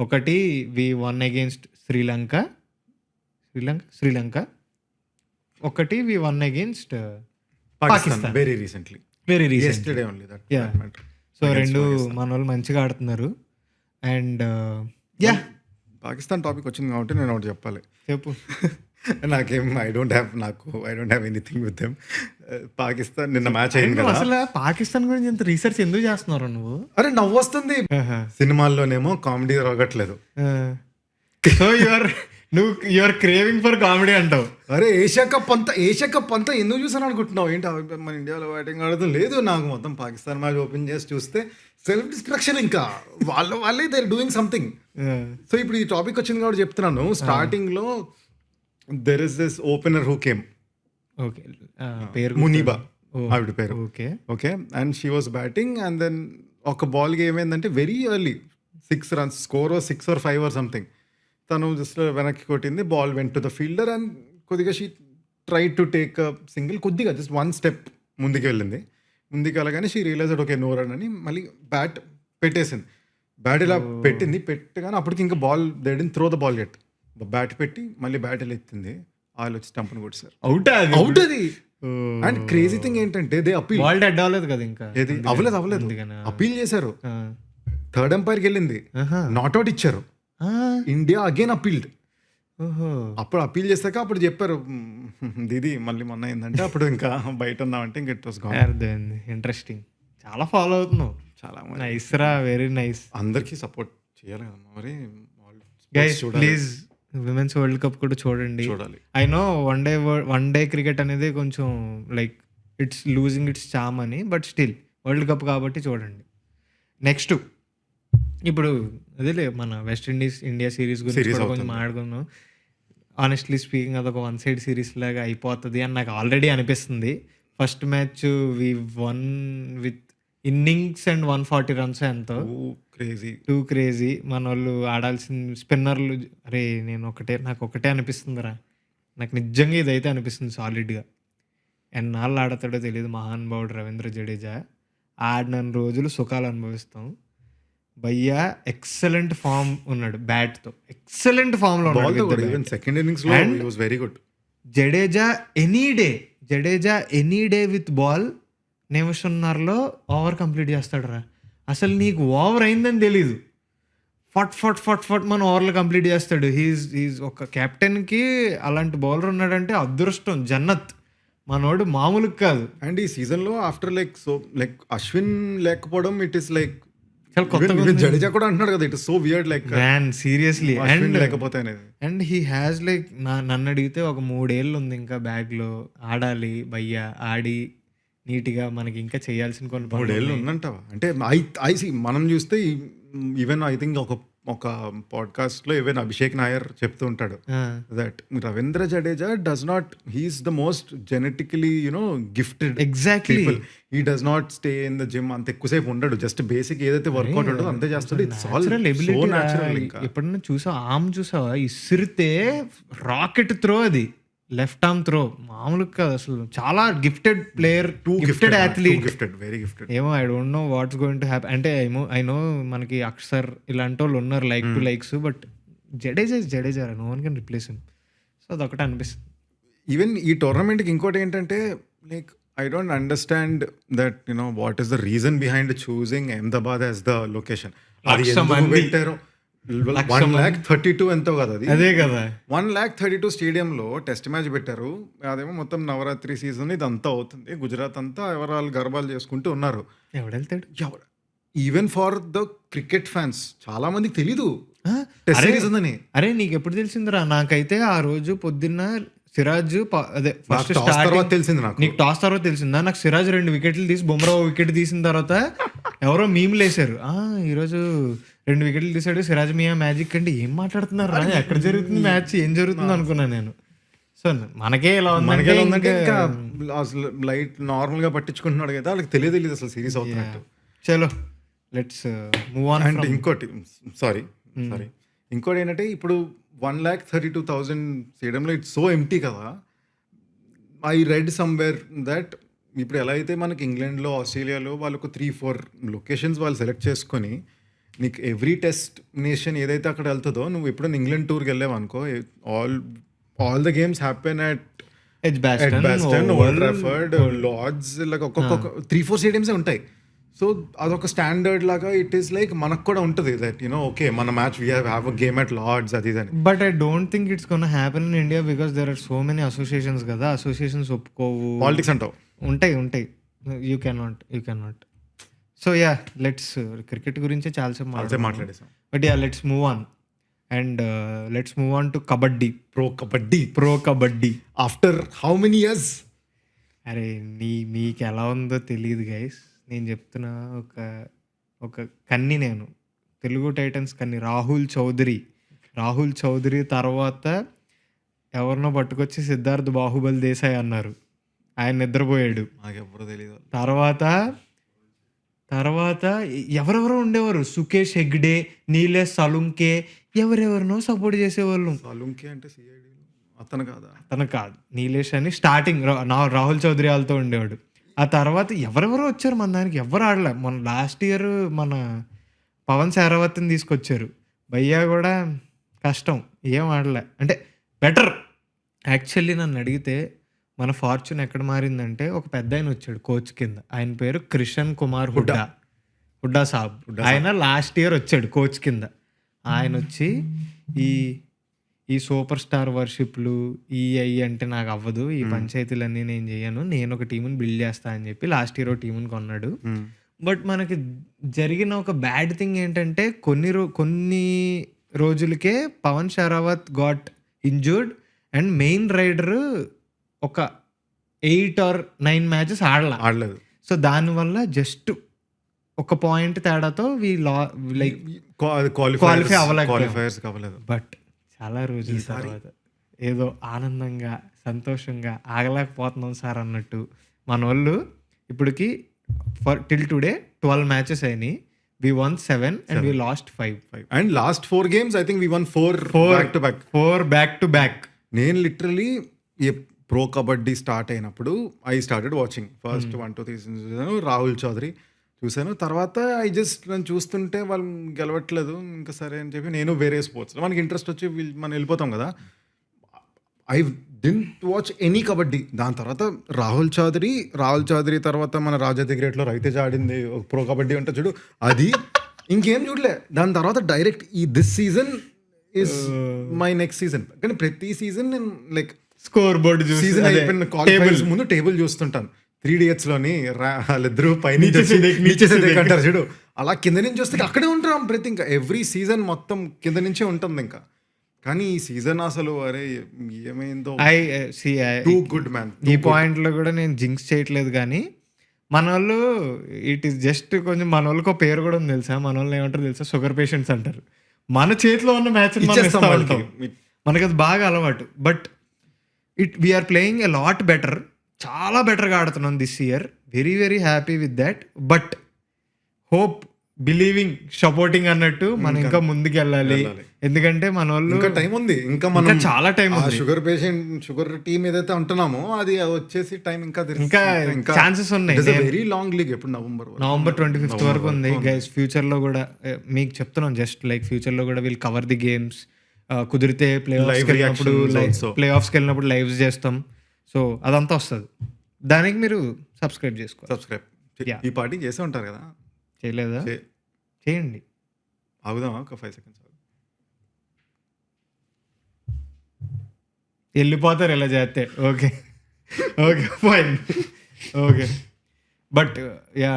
ఒకటి వి వన్ అగేన్స్ట్ శ్రీలంక. ఒకటి we won against Pakistan very recently. Yesterday only that matter. So 2 మన వాళ్ళు మంచిగా ఆడుతున్నారు. అండ్ పాకిస్తాన్ టాపిక్ వచ్చింది కాబట్టి నేను ఒకటి చెప్పాలి. చెప్పు. నాకేం I don't have anything with them. Pakistan నిన్న మ్యాచ్ అయింది కదా. అసలు పాకిస్తాన్ గురించి ఇంత రీసెర్చ్ ఎందుకు చేస్తున్నారు నువ్వు? అరే నవ్వు వస్తుంది. సినిమాల్లోనేమో కామెడీ రాగట్లేదు. So your craving for comedy అంటావు. అరే ఏషియా కప్ అంతా ఎందుకు చూసాను అనుకుంటున్నావు ఏంటి? మన ఇండియాలో బ్యాటింగ్ ఆడదు లేదు. నాకు మొత్తం పాకిస్తాన్ మ్యాచ్ ఓపెన్ చేసి చూస్తే సెల్ఫ్ డిస్ట్రక్షన్. ఇంకా వాళ్ళే they are doing something. So ఇప్పుడు ఈ టాపిక్ వచ్చింది కాబట్టి చెప్తున్నాను. స్టార్టింగ్ లో there is this opener who came. Okay, పేరు మునీబా ఆవిడ పేరు. Okay. And she was batting and then ఒక బాల్కి ఏమైందంటే very early 6 runs score 6 or 5 or something. తను జస్ట్ వెనక్కి కొట్టింది, ball went to the fielder and కొద్దిగా she try to take a single, కొద్దిగా జస్ట్ 1 step ముందుకు వెళ్ళింది. ముందుకు వెళ్ళగానే she realised okay no run అని మళ్ళీ బ్యాట్ పెట్టేసింది. బ్యాట్ ఇలా పెట్టగానే అప్పటికి ఇంకా ball they didn't throw the ball get. Bat పెట్టి మళ్ళీ బ్యాట్ ఇలా ఎత్తింది, వాళ్ళు వచ్చి స్టంప్ని కొట్టారు. అవుట్ అది. అండ్ క్రేజీ థింగ్ ఏంటంటే దే అపీల్. బాల్ డెడ్ అవ్వలేదు కదా ఇంకా. ఏది అవ్వలేదు. అపీల్ చేశారు. థర్డ్ ఎంపైర్కి వెళ్ళింది, నాట్అవుట్ ఇచ్చారు. India again appealed. అప్పుడు అపీల్ చేశాక అప్పుడు చెప్పారు దీది మళ్ళీ మొన్న ఏంటంటే అప్పుడు ఇంకా బయట ఉన్నామంటే ఇంకా ఇట్ వాస్ గాన్. ఇంట్రెస్టింగ్. చాలా ఫాలో అవుతున్నావు. చాలా నైస్ రా, వెరీ నైస్. అందరికీ సపోర్ట్ చేయాలి కదా మరి. Guys please women's world cup కూడా చూడాలి. I know one day cricket అనేది కొంచెం లైక్ ఇట్స్ లూజింగ్ ఇట్స్ చామ్ అని, బట్ స్టిల్ వరల్డ్ కప్ కాబట్టి చూడండి. నెక్స్ట్ ఇప్పుడు అదేలే మన వెస్ట్ ఇండీస్ ఇండియా సిరీస్ గురించి కొంచెం మాట్లాడుకుందాం. ఆనెస్ట్లీ స్పీకింగ్ అదొక 1-side సిరీస్ లాగా అయిపోతుంది అని నాకు ఆల్రెడీ అనిపిస్తుంది. First match V one with innings and 140 runs ఎంతో. Two crazy. మన వాళ్ళు ఆడాల్సిన స్పిన్నర్లు. అరే నాకు ఒకటే అనిపిస్తుందిరా, నాకు నిజంగా ఇదైతే అనిపిస్తుంది సాలిడ్గా. ఎన్నాళ్ళు ఆడతాడో తెలియదు మహానుభావుడు రవీంద్ర జడేజా. ఆడిన రోజులు సుఖాలు అనుభవిస్తాం. భయ్యా ఎక్సలెంట్ ఫామ్ ఉన్నాడు, బ్యాట్తో ఎక్సలెంట్ ఫామ్లో ఉన్నాడు. సెకండ్ ఇన్నింగ్స్ లో he was very good. Jadeja any day Jadeja any day with ball నిమిషంన్నరలో ఓవర్ కంప్లీట్ చేస్తాడురా. అసలు నీకు ఓవర్ అయిందని తెలీదు, ఫట్ ఫట్ ఫట్ ఫట్ మన ఓవర్లు కంప్లీట్ చేస్తాడు. హీజ్ ఒక కెప్టెన్కి అలాంటి బౌలర్ ఉన్నాడంటే అదృష్టం, జన్నత్. మనోడు మామూలుగా కాదు. అండ్ ఈ సీజన్ లో ఆఫ్టర్ లైక్ అశ్విన్ లేకపోవడం ఇట్ ఇస్ లైక్ చాలా కొత్తగా జడేజా కూడా అంటున్నాడు కదా, it is so weird like man seriously. Ashwin లేకపోతే అనేది. అండ్ హీ హ్యాస్ లైక్ నన్ను అడిగితే ఒక 3 ఏళ్ళు ఉంది ఇంకా బ్యాగ్లో, ఆడాలి భయ్యా, ఆడి నీట్గా మనకి ఇంకా చేయాల్సిన కొన్ని 3 ఏళ్ళు ఉందంటావా? అంటే ఐ సి మనం చూస్తే ఈవెన్ ఐ థింక్ ఒక పాడ్కాస్ట్ లో ఈవెన్ అభిషేక్ నాయర్ చెప్తూ ఉంటాడు that Ravindra Jadeja does not, he is the most genetically gifted exactly people. He does not stay in the gym, అంత ఎక్కువసేపు ఉండడు, జస్ట్ బేసిక్ ఏదైతే వర్కౌట్ ఉంటుందో అంతే చేస్తాడు. It's all so natural. ఇంకా ఎప్పుడన్నా చూసావా ఇసిరితే రాకెట్ త్రో, అది లెఫ్ట్ ఆర్మ్ త్రో, మామూలుగా కాదు అసలు. చాలా gifted player, gifted athlete, very gifted. ఏమో I don't know what's going to happy. అంటే ఐ నో మనకి అక్షర్ ఇలాంటి వాళ్ళు ఉన్నారు like to likes, but Jadeja no one can replace him. So అదొకటి అనిపిస్తుంది. ఈవెన్ ఈ టోర్నమెంట్కి ఇంకోటి ఏంటంటే like I don't understand that what is the reason behind choosing Ahmedabad as the location. అది ఎందుకు పెట్టారో 1,32,000 ఎంతో కదా అది. అదే కదా 1,32,000 స్టేడియంలో టెస్ట్ మ్యాచ్ పెట్టారు. అదేమో మొత్తం నవరాత్రి సీజన్ ఇదంతా అవుతుంది. గుజరాత్ అంతా ఎవరాలు గర్బాలు చేసుకుంటూ ఉన్నారు. ఎవడెళ్తాడు? Even for the cricket fans చాలా మందికి తెలీదు టెస్ట్ సిరీస్ ఉందని. అరే నీకు ఎప్పుడు తెలిసిందిరా? నాకైతే ఆ రోజు పొద్దున్న సిరాజ్ అదే ఫస్ట్ తర్వాత తెలిసింది నాకు. నీకు టాస్ తర్వాత తెలిసిందా? నాకు సిరాజ్ 2 వికెట్లు తీసి బుమ్రా వికెట్ తీసిన తర్వాత ఎవరో మీమ్లు వేశారు, ఈరోజు 2 వికెట్లు తీసాడు సిరాజ్ మియా మ్యాజిక్ అంటే. ఏం మాట్లాడుతున్నారు రా, ఎక్కడ జరుగుతుంది మ్యాచ్, ఏం జరుగుతుంది అనుకున్నాను నేను. సో మనకే ఇలా ఉందంటే ఇంకా లైట్ నార్మల్ గా పట్టించుకుంటున్నాడు కదా, వాళ్ళకి తెలియదు అసలు సిరీస్ అవుతున్నట్టు. చలో లెట్స్ మూవ్ ఆన్. అండ్ ఇంకోటి సారీ ఇంకోటి ఏంటంటే ఇప్పుడు 1,32,000 స్టేడియంలో ఇట్స్ సో ఎంప్టీ కదా. ఐ రెడ్ సమ్వేర్ దట్ ఇప్పుడు ఎలా అయితే మనకి ఇంగ్లాండ్లో ఆస్ట్రేలియాలో వాళ్ళకు 3-4 లొకేషన్స్ వాళ్ళు సెలెక్ట్ చేసుకొని నీకు ఎవ్రీ టెస్ట్ నేషన్ ఏదైతే అక్కడ వెళ్తుందో, నువ్వు ఎప్పుడైనా ఇంగ్లాండ్ టూర్కి వెళ్ళావు అనుకో, all the games happen at Edgbaston, Old Trafford, Lord's, ఇలా ఒక్కొక్క 3-4 స్టేడియంసే ఉంటాయి. సో అదొక స్టాండర్డ్ లాగా ఇట్ ఈస్ లైక్ మనకు కూడా ఉంటుంది దట్ ఓకే మన match we have a game at Lord's అది అని. But I don't think it's gonna happen in India because there are so many associations కదా. అసోసియేషన్స్ ఒప్పుకోవు, పాలిటిక్స్ అంటావు. ఉంటాయి. You can not. So ya let's cricket గురించి చాలాసేపు మాట్లాడేసాం, but ya let's move on. And let's move on to kabaddi. Pro kabaddi after how many years? అరే మీకు ఎలా ఉందో తెలియదు గైస్, నేను చెప్తున్నా. ఒక కన్ని, నేను తెలుగు టైటన్స్ కన్ని, రాహుల్ చౌదరి తర్వాత ఎవరినో పట్టుకొచ్చి సిద్ధార్థ్ బాహుబలి దేశాయ్ అన్నారు, ఆయన నిద్రపోయాడు. నాకెప్పుడు తెలియదు. తర్వాత ఎవరెవరో ఉండేవారు, సుకేష్ హెగ్డే, నీలేష్ సలుంకే, ఎవరెవరినో సపోర్ట్ చేసేవాళ్ళు. సలుంకే అంటే అతను కాదు, నీలేష్ అని స్టార్టింగ్ రాహుల్ చౌదరి వాళ్ళతో ఉండేవాడు. ఆ తర్వాత ఎవరెవరో వచ్చారు మన దానికి, ఎవరు ఆడలే. మన లాస్ట్ ఇయర్ మన పవన్ శారావత్ని తీసుకొచ్చారు, భయ్యా కూడా కష్టం, ఏం ఆడలే. అంటే బెటర్ యాక్చువల్లీ. నన్ను అడిగితే మన ఫార్చ్యూన్ ఎక్కడ మారిందంటే, ఒక పెద్ద ఆయన వచ్చాడు కోచ్ కింద, ఆయన పేరు క్రిషన్ కుమార్ హుడ్డా సాబ్. ఆయన లాస్ట్ ఇయర్ వచ్చాడు కోచ్ కింద. ఆయన వచ్చి ఈ సూపర్ స్టార్ వర్షిప్లు అంటే నాకు అవ్వదు, ఈ పంచాయతీలన్నీ నేను చేయను, నేను ఒక టీముని బిల్డ్ చేస్తా అని చెప్పి లాస్ట్ ఇయర్ ఒక టీముని కొన్నాడు. బట్ మనకి జరిగిన ఒక బ్యాడ్ థింగ్ ఏంటంటే, కొన్ని రోజులకే Pawan Sehrawat got injured and main raider ఒక 8 or 9 మ్యాచెస్ ఆడలేదు. సో దానివల్ల జస్ట్ ఒక పాయింట్ తేడాతో లైక్ క్వాలిఫై అవ్వలేదు. బట్ చాలా రోజుల తర్వాత ఏదో ఆనందంగా సంతోషంగా ఆగలేకపోతున్నాం సార్ అన్నట్టు మన వాళ్ళు ఇప్పటికి టిల్ టుడే 12 మ్యాచెస్ అయినాయి. We won 7 and we lost 5. And last 4 games I think we won 4 back to back. నేను లిటరలీ ప్రో కబడ్డీ స్టార్ట్ అయినప్పుడు ఐ స్టార్టెడ్ వాచింగ్. ఫస్ట్ 1-2 చూసాను, రాహుల్ చౌదరి చూసాను. తర్వాత నన్ను చూస్తుంటే వాళ్ళు గెలవట్లేదు, ఇంకా సరే అని చెప్పి నేను వేరే స్పోర్ట్స్ మనకి ఇంట్రెస్ట్ వచ్చి మనం వెళ్ళిపోతాం కదా. I didn't watch any kabaddi. దాని తర్వాత రాహుల్ చౌదరి తర్వాత మన రాజా ది గ్రేట్లో రవితేజ ఆడింది ప్రో కబడ్డీ అంటే చూడు, అది ఇంకేం చూడలే. దాని తర్వాత డైరెక్ట్ ఈ this season is my next season. కానీ ప్రతి సీజన్ నేను లైక్ స్కోర్ బోర్డు చూసి సీజన్ అయిపోయిన క్వాలిఫైర్స్ ముందు టేబుల్ చూస్తుంటాను. 3 Idiots లోని వాళ్ళిద్దరూ పైన అంటారు చూడు, అలా కింద నుంచి వస్తే అక్కడే ఉంటాం ప్రతి, ఇంకా ఎవ్రీ సీజన్ మొత్తం కింద నుంచే ఉంటుంది ఇంకా. కానీ ఈ సీజన్ అసలు అరే ఏమైందో, టూ గుడ్ మ్యాన్. ఈ పాయింట్ లో కూడా నేను జింక్స్ చేయట్లేదు, కానీ మన వాళ్ళు ఇట్ ఈస్ జస్ట్ కొంచెం, మన వాళ్ళకి ఒక పేరు కూడా ఉంది తెలుసా, మన వాళ్ళు ఏమంటారు తెలుసా, షుగర్ పేషెంట్స్ అంటారు. మన చేతిలో ఉన్న మ్యాచ్ మనకి అది బాగా అలవాటు. But we're playing a lot better, చాలా బెటర్గా ఆడుతున్నాం this year. Very very happy with that. But hope, believing, supporting అన్నట్టు మనం ఇంకా ముందుకు వెళ్ళాలి. ఎందుకంటే మన వాళ్ళు ఇంకా టైం ఉంది, ఇంకా మనం చాలా టైం ఉంది. షుగర్ టీమ్ ఏదైతే అంటున్నామో అది వచ్చేసి టైం ఇంకా ఛాన్సెస్ ఉన్నాయి. Very long league. ఎప్పుడు నవంబర్ 25th వరకు ఉంది గైస్. ఫ్యూచర్ లో కూడా మీకు చెప్తున్నాం, జస్ట్ లైక్ ఫ్యూచర్ లో కూడా వీల్ కవర్ ది గేమ్స్. కుదిరితే ప్లే ఆఫ్స్కి వెళ్ళినప్పుడు లైవ్స్ చేస్తాం. సో అదంతా వస్తుంది. దానికి మీరు సబ్స్క్రైబ్ సబ్స్క్రైబ్ ఈ పార్టీ చేసే ఉంటారు కదా, చేయలేదా? చేయండి. ఆగుదామా ఒక 5 seconds? వెళ్ళిపోతారు ఇలా చేస్తే. Okay okay fine. Okay but yeah,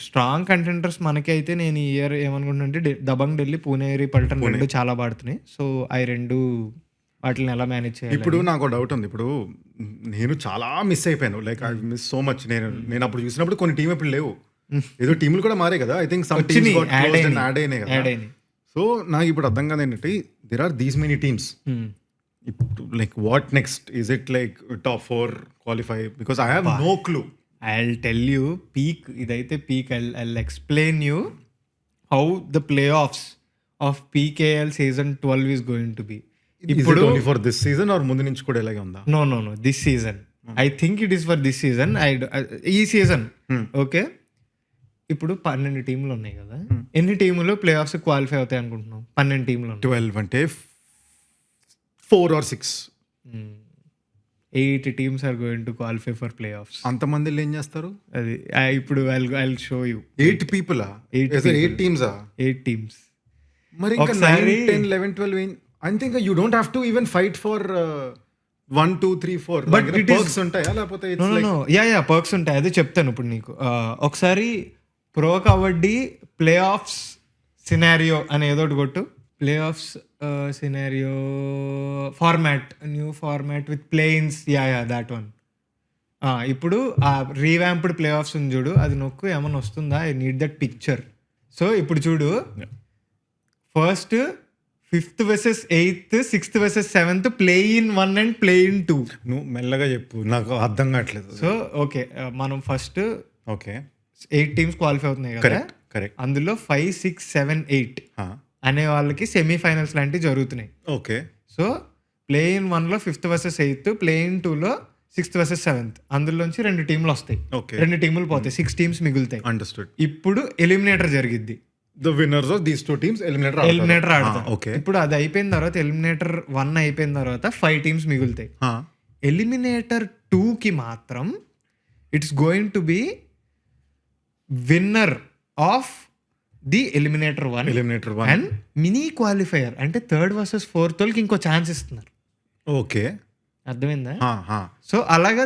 strong contenders మనకి అయితే నేను ఈ ఇయర్ ఏమనుకుంటున్నానంటే దబంగ్, ఢిల్లీ, పూణేరి, పల్టన్ రెండు చాలా పాడుతున్నాయి. సో అవి రెండు వాటిని ఎలా మేనేజ్ చేయాలి? ఇప్పుడు నాకు డౌట్ ఉంది. ఇప్పుడు నేను చాలా మిస్ అయిపోయాను, like I miss so much. నేను అప్పుడు చూసినప్పుడు కొన్ని టీం ఇప్పుడు లేవు, ఏదో టీములు కూడా మారే కదా. I think some teams got closed and add అయినాయి కదా. సో నాకు ఇప్పుడు అర్థం కాదు ఏంటంటే, there are these many teams. ఇప్పుడు like what next? Is it like top 4 qualify? Because I have no clue. I'll tell you, peak, ఇదైతే peak. I'll explain you how the playoffs of PKL season 12 is going to be. ఇప్పుడు only for this season or ముందు నుంచి కూడా ఇలాగే ఉందా? No, this season. I think it is for this season. ఈ season okay. ఇప్పుడు 12 టీంలు ఉన్నాయి కదా. ఎన్ని టీములు ప్లే ఆఫ్స్ క్వాలిఫై అవుతాయి అనుకుంటున్నాం? 12 టీంలు. 12 అంటే 4 or 6. 8 teams are going to qualify for playoffs. అంతమంది ఏం చేస్తారు? అది ఇప్పుడు I'll show you. 8 people? 8 teams? 8 teams. మరి ఇంకా 9, 10, 11, 12 I think you don't have to even fight for 1, 2, 3, 4. But perks ఉంటాయా లేకపోతే? No. యా పర్క్స్ ఉంటాయి. అదే చెప్తాను ఇప్పుడు నీకు. ఒకసారి pro kabaddi play offs scenario అని ఏదో ఒకటి కొట్టు. Play offs scenario format, new format with play ins. Ya that one. ఇప్పుడు ఆ రీవ్యాంప్డ్ ప్లే ఆఫ్స్ ఉంది చూడు, అది నొక్కు, ఏమన్నా వస్తుందా? I need that picture. So ఇప్పుడు చూడు, first 5th versus 8th, 6th versus 7th, play in 1 and play in 2. నువ్వు మెల్లగా చెప్పు, నాకు అర్థం కావట్లేదు. సో ఓకే, మనం ఫస్ట్ ఓకే 8 teams క్వాలిఫై అవుతున్నాయి కదా. కరెక్ట్. అందులో 5, 6, 7, 8 అనే వాళ్ళకి సెమీఫైనల్స్ లాంటివి జరుగుతున్నాయి. ఓకే. సో ప్లే ఇన్ 1లో 5th versus 8th, play in 2లో 6th versus 7th. అందులోంచి 2 టీంలు వస్తాయి. 2 టీములు పోతాయి, 6 teams మిగులుతాయి. అండర్స్టూడ్. ఇప్పుడు ఎలిమినేటర్ జరిగిద్ది. The winners of these 2 teams eliminator ఆడతారు. ఓకే. ఇప్పుడు అది అయిపోయిన తర్వాత, ఎలిమినేటర్ 1 అయిపోయిన తర్వాత 5 teams మిగులుతాయి. ఎలిమినేటర్ 2కి మాత్రం it's going to B winner of the eliminator 1 and mini qualifier. అంటే 3rd versus 4th వాళ్ళకి ఇంకో ఛాన్స్ ఇస్తున్నారు. ఓకే, అర్థమైందా? సో అలాగా